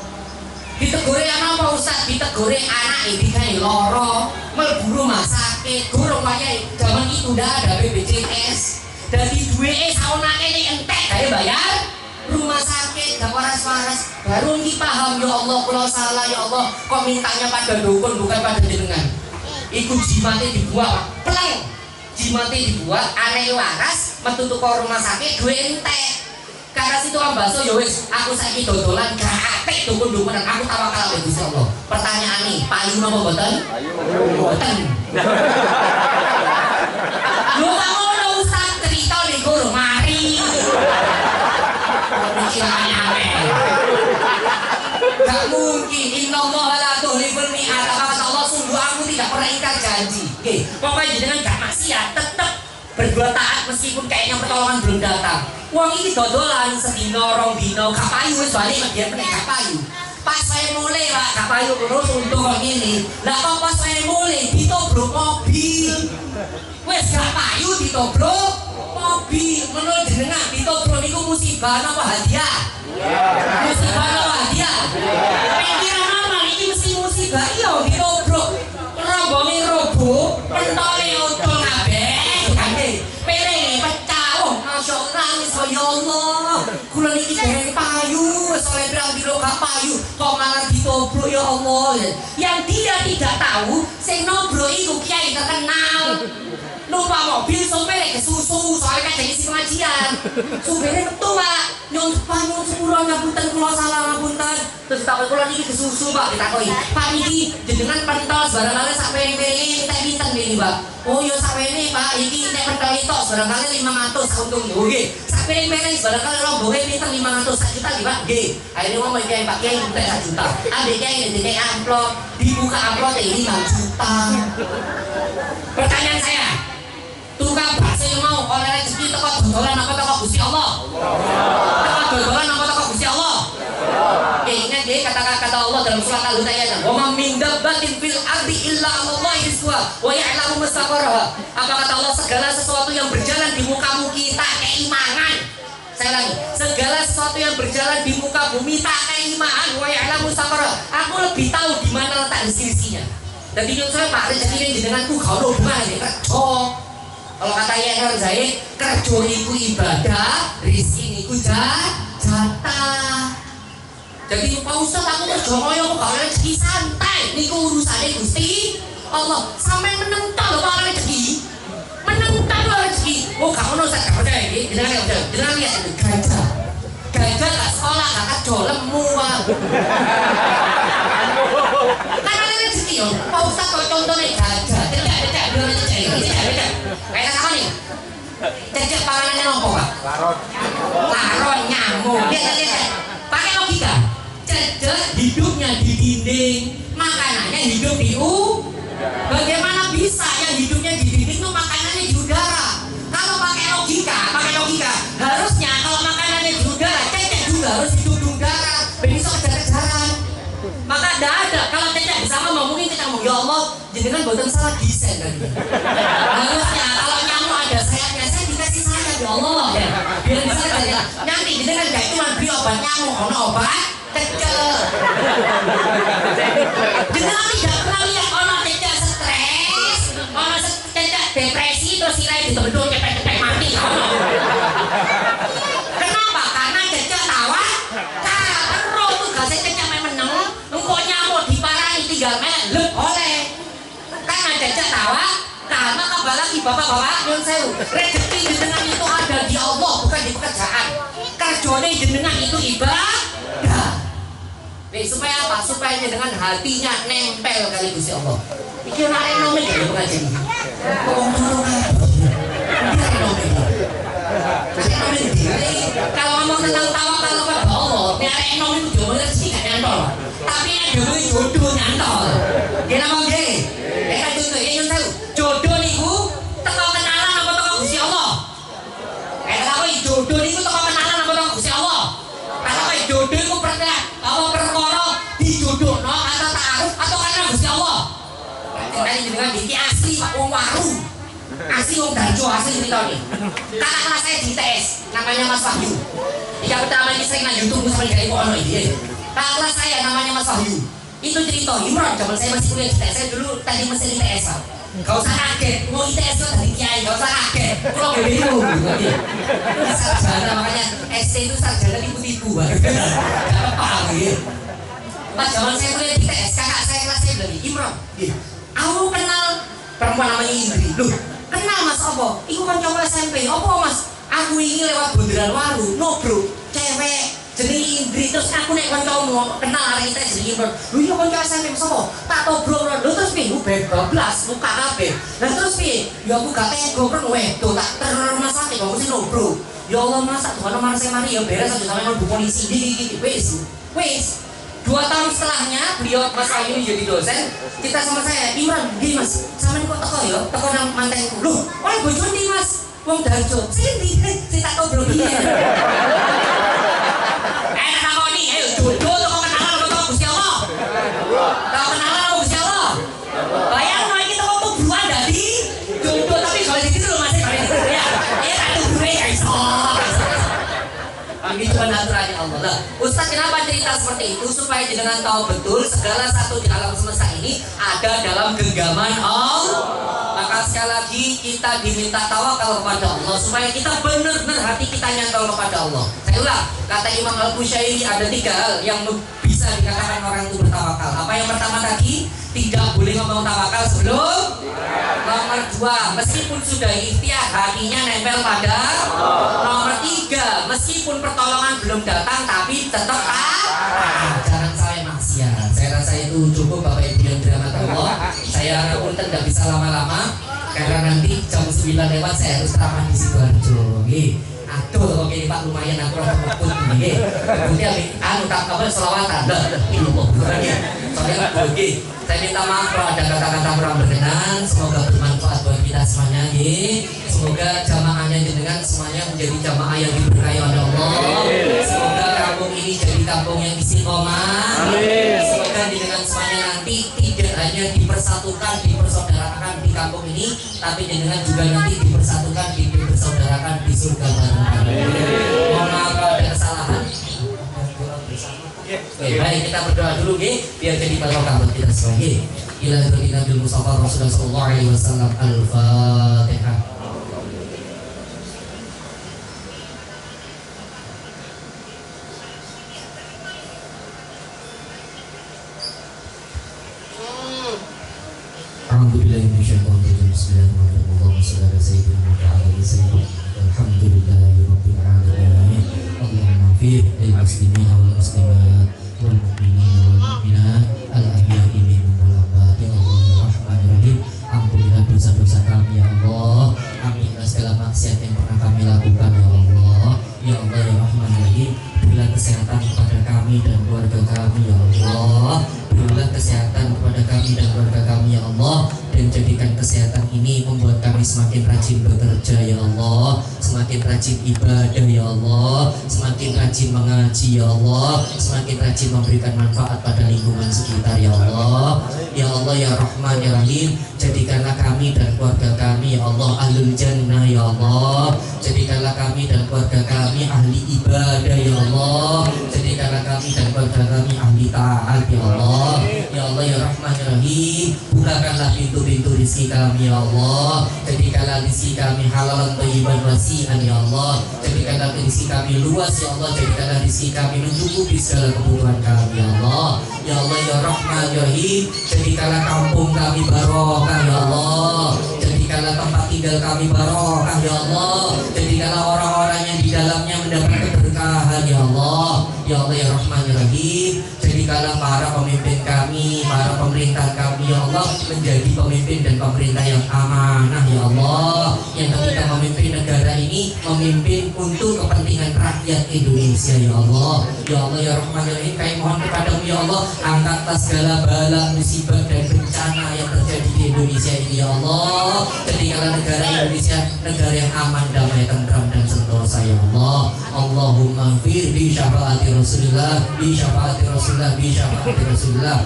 Ditegur apa Ustaz? Ditegur anak ini kayak loro, mlebu rumah sakit, gurung kaya zaman itu udah ada BPJS. Dari duwe saunake ini entek kayak bayar rumah sakit, gak waras-waras. Baru ini paham ya Allah, kalau salah ya Allah, kok mintanya pada dukun bukan pada jenengan. Iku jimatnya dibuat, peleng. Jimate dibuat, aneh waras, metu ke rumah sakit, duwe entek. Karena situ kan bakso ya wis, aku saiki dodolan gak apik dukun-dukunan, aku tawakal ya Gusti Allah. Pertanyaan nih, payu napa mboten? Payu. Mboten. Lho kok ngono Ustaz cerita ning guru mari. Pikirannya aneh. Gak mungkin, innallaha la tuhliful mi'ad. Kata Allah, sungguh aku tidak pernah ingkar janji. Oke, pokoknya jenengan gak maksiat, tetep berbuat taat meskipun kayaknya pertolongan belum datang. Uang ini dodolan sedino rong dino gak payu wis bali dia meneh gak payu. Pas saya mulai Pak gak payu terus untuk kok ngene. Lah kok pas saya mulai ditobrok mobil. Wis gak payu ditobrok mobil. Menurut jenengan ditobrok niku musibah napa hadiah? Musibah napa hadiah? Pikiran normal iki mesti musibah iya ditobrok. Rombonge robo, pentole utul kabeh. Kabeh. Pelenge pecah. Oh, masyaallah ya Allah. Kula niki dereng payu, wis oleh pirang kilo gak payu, kok malah ditobrok ya Allah. Yang dia tidak tahu, sing nobrok iku kiai terkenal. Numpak mobil sopir kesusu, soalnya kan jadi isi pengajian. Supirnya betul Pak, nyong sepuluh ngapunten kula salah ngapunten. Terus takut kula niki kesusu Pak, ditakoi. Pak niki jenengan pentos barangkali sak piring-piring tak pinten niki Pak. Oh ya sak wene Pak, iki nek pentos tok barangkali 500 untung nggih. Sak piring-piring barangkali rombonge pinten 500 sak juta nggih Pak. Nggih. Akhirnya ngomong kiai Pak kiai entek sak juta. Ambek kiai ndek amplop, dibuka amplop ini 5 juta. Pertanyaan saya, tukang bakso yang mau oleh rezeki teko dodolan apa teko Gusti Allah? Teko dodolan apa teko Gusti Allah? Ingat dia kata Allah dalam surat Al-Hudayyah, "Wa ma min dabbatin fil ardi illa 'alallahi rizquha wa ya'lamu mustaqarraha." Apa kata Allah? Segala sesuatu yang berjalan di muka bumi tak keimangan. Saya ulangi, segala sesuatu yang berjalan di muka bumi tak keimangan wa ya'lamu mustaqarraha. Aku lebih tahu di mana letak rezeki-rezekinya. Jadi nyuwun saya Pak, rezeki ini jenenganku gak ono hubungane kerja. Kalau kata Yahya Zaid, kerja niku ibadah, rezeki niku jatah. Jadi Pak Ustaz aku kerja kaya kok gak rezeki santai. Niku urusane Gusti Allah. Sampai menentang lho Pak rezeki. Menentang lho rezeki. Oh gak ono sak percaya iki. Jenengan lihat itu gajah. Gajah gak sekolah gak kerja lemu Pak. Karena rezeki yo. Pak Ustaz kok contohnya gajah. Cecek. Kayak apa nih? Cecek panganannya nopo Pak? Laron nyamuk. Lihat. Pakai logika. Cecek hidupnya di dinding, makanannya hidup di Bagaimana bisa yang hidupnya di dinding itu makanannya di udara? Kalau pakai logika, harusnya kalau makanannya di udara, cecek juga harus hidup di udara. Besok kejar-kejaran. Maka tidak ada. Kalau cecek bisa ngomong, mungkin kita ngomong, ya Allah, jenengan boten salah desain kan? Harusnya kalau nyamuk ada sayapnya, saya dikasih sayap ya Allah ya. Biar bisa kerja. Nanti jenengan gak cuma beli obat nyamuk, ono obat cecek. Jenengan tidak pernah lihat ono cecek stres, ono cecek depresi terus silai dibentuk cepet-cepet mati. Kenapa? Karena cecek tawa. Karena tugasnya cecek meneng, engkau nyamuk diparahi 3 menit oleh. Karena cecek tawa. Karena kabar lagi bapak-bapak nyun sewu, rezeki jenengan itu ada di Allah bukan di pekerjaan. Kerjane jenengan itu ibadah. Supaya apa? Supaya jenengan hatinya nempel kali Gusti Allah. Iki ora ekonomi ya pengajian. Wong turu kalau ngomong tentang tawakal kepada Allah, nek ekonomi itu jodoh rezeki gak nyantol. Tapi nek jodoh nyantol. Kira mau nggih? Kan nyun sewu. Jodoh niku teko kenalan apa teko Gusti Allah? Kalau jodoh niku teko kenalan apa teko Gusti Allah? Kalau jodoh iku perkara dijodohno atau ta'aruf atau karena Gusti Allah. Tadi jenengan iki asli Pak wong waru. Asli wong Darjo asli cerita nih. Kakak kelas saya di ITS namanya Mas Wahyu. Yang pertama ini sering nang YouTube sampai gak ono iki. Kakak kelas saya namanya Mas Wahyu. Itu cerita Imron zaman saya masih kuliah di ITS. Saya dulu tadi mesin ITS. Gak usah kaget, mau ITS itu tadi kiai, gak usah kaget. Kalau gak bingung, sarjana makanya SC itu sarjana tipu-tipu, gak apa-apa gitu. Pas zaman saya kuliah di ITS, kakak saya kelas saya bilang, Imron, aku kenal perempuan namanya Indri. Loh, kenal Mas Opo? Iku kan coba SMP, Opo Mas? Aku ini lewat bundaran Waru, no bro, cewek. Jadi Indri terus aku nek kancamu kenal arek ITS jenenge Imron. Lho iya kanca SMP sapa? Tak tobrok lho terus piye? Bablas muka kabeh. Lah terus piye? Ya aku gak tego kan wedo tak termasake kok mesti nobro. Ya Allah masa tuh mana saya mari ya beres aja sampe mlebu polisi iki wis. 2 tahun setelahnya beliau Mas Ayu jadi dosen. Kita sama saya, Imron, gini Mas, sampean kok teko ya? Teko nang mantenku. Loh, oleh bojone Mas. Wong Darjo, sini tak tahu belum dia. Tak tahu nih, ayo jodoh tuh kau kenalan sama Gusti Allah. Kau kenalan sama Gusti Allah. Bayang lagi kita mau tujuan dari jodoh tapi kalau di situ lo masih kalau di situ ya. Tak tujuan ya iso. Ini cuma aturannya Allah lah. Ustaz kenapa cerita seperti itu? Supaya jenengan tahu betul segala satu di alam semesta ini ada dalam genggaman Allah. Maka sekali lagi kita diminta tawakal kepada Allah supaya kita benar-benar hati kita nyantol kepada Allah. Saya ulang, kata Imam Al-Qushairi ada 3 hal yang bisa dikatakan orang itu bertawakal. Apa yang pertama tadi? Tidak boleh ngomong tawakal sebelum. Nomor 2, meskipun sudah ikhtiar hatinya nempel pada. Nomor 3, meskipun pertolongan belum datang tapi tetap jangan sampai maksiat. Saya rasa itu cukup Bapak Ibu yang dirahmati Allah. Saya pun tidak bisa lama-lama karena nanti jam 9 lewat saya harus ceramah di Sidoarjo. Aduh, oke Pak lumayan aku repot nih. Kemudian anu tak kabar selawatan. Soalnya oke. Saya minta maaf kalau ada kata-kata kurang berkenan. Semoga bermanfaat buat kita semuanya. Semoga jamaahnya jenengan semuanya menjadi jamaah yang diberkahi oleh Allah. Semoga kampung ini jadi kampung yang istiqomah. Semoga jenengan semuanya nanti tidak hanya dipersatukan, dipersaudarakan di kampung ini, tapi jenengan juga nanti dipersatukan, dipersaudarakan di surga bareng. Mohon maaf kalau ada kesalahan. Baik, kita berdoa dulu biar jadi barokah buat kita semua. Ila Nabi Mustafa Rasulullah sallallahu alaihi wasallam. Al-Fatihah. Alhamdulillah Bismillahirrahmanirrahim. Sallallahu alaihi wasallam. Alhamdulillahirabbil alamin. Allahumma fir lil muslimina wal muslimat wal mu'minina wal mu'minat al ahya'i minhum wal amwat. Ya Allah ya Rahman ya Rahim, ampunilah dosa-dosa kami ya Allah. Ampunilah segala maksiat yang pernah kami lakukan ya Allah. Ya Allah ya Rahman ya Rahim, berilah kesehatan kepada kami dan keluarga kami ya Allah. Berilah kesehatan kepada kami dan keluarga kami ya Allah, dan jadikan kesehatan ini membuat kami semakin rajin bekerja ya Allah, semakin rajin ibadah ya Allah, semakin rajin mengaji ya Allah, semakin rajin memberikan manfaat pada lingkungan sekitar ya Allah. Ya Allah ya Rahman ya Rahim, jadikanlah kami dan keluarga kami ya Allah ahlul jannah ya Allah. Jadikanlah kami dan keluarga kami ahli ibadah ya Allah. Jadikanlah kami dan keluarga kami ahli taat ya Allah. Ya Allah ya Rahman ya Rahim, bukakanlah pintu-pintu rizki kami ya Allah. Jadikanlah rizki kami halalan thayyiban wasi'an ya Allah. Jadikanlah rizki kami luas ya Allah. Jadikanlah rizki kami mencukupi segala kebutuhan kami ya Allah. Ya Allah ya Rahman ya Rahim, jadikanlah kampung kami barokah ya Allah. Jadikanlah tempat tinggal kami barokah ya Allah. Jadikanlah orang-orang yang di dalamnya mendapat keberkahan ya Allah. Ya Allah ya Rahman ya Rahim, jadikanlah para pemimpin kami, para pemerintah kami ya Allah menjadi pemimpin dan pemerintah yang amanah ya Allah, yang ketika memimpin negara ini memimpin untuk kepentingan rakyat Indonesia ya Allah. Ya Allah ya Rahman ya Rahim, kami mohon kepadamu ya Allah, angkatlah segala bala, musibah dan bencana yang terjadi di Indonesia ini ya Allah. Jadikanlah negara Indonesia negara yang aman, damai, tentram dan sentosa ya Allah. Allahumma fir bi syafaati Rasulullah, bi syafaati Rasulullah, bi syafaati Rasulullah.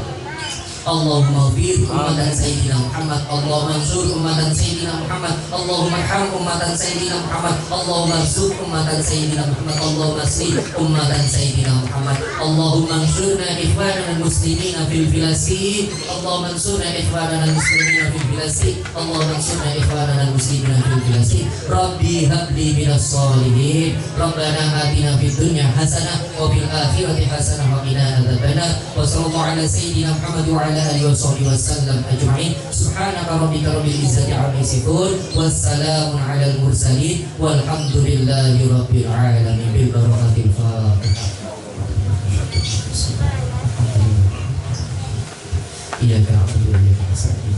Allahumma fir ummatan Sayyidina Muhammad, Allahumma ansur ummatan Sayyidina Muhammad, Allahumma arham ummatan Sayyidina Muhammad, Allahumma ansur ummatan Sayyidina Muhammad, Allahumma asli ummatan Sayyidina Muhammad, Allahumma ansurna ikhwanana muslimina fil Filastin, Allahumma ansurna ikhwanana muslimina fil Filastin, Allahumma ansurna ikhwanana muslimina fil Filastin. Rabbi habli minas solihin, Rabbana atina fid dunya hasanah wa fil akhirati hasanah wa qina adzabannar. Wa sallallahu ala sayyidina Muhammad wa ala alihi wasallam ajma'in. Subhanaka rabbika rabbil izzati amma yasifun, wassalamun alal mursalin, walhamdulillahi rabbil alamin. Bil barakatil Fatihah. Iyyaka na'budu wa iyyaka nasta'in.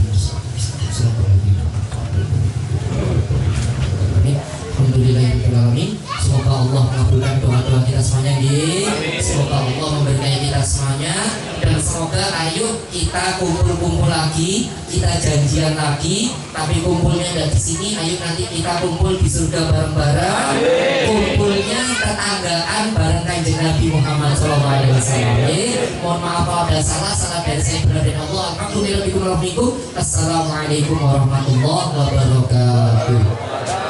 Alhamdulillahirabbil alamin. Semoga Allah mengabulkan doa-doa kita semuanya. Semoga Allah memberkahi kita semuanya, dan semoga ayo kita kita kumpul-kumpul lagi, kita janjian lagi, tapi kumpulnya tidak di sini. Ayo nanti kita kumpul di surga bareng-bareng. Kumpulnya tetanggaan bareng Kanjeng Nabi Muhammad SAW. Mohon maaf kalau ada salah dari saya berada Allah. Assalamualaikum warahmatullahi wabarakatuh.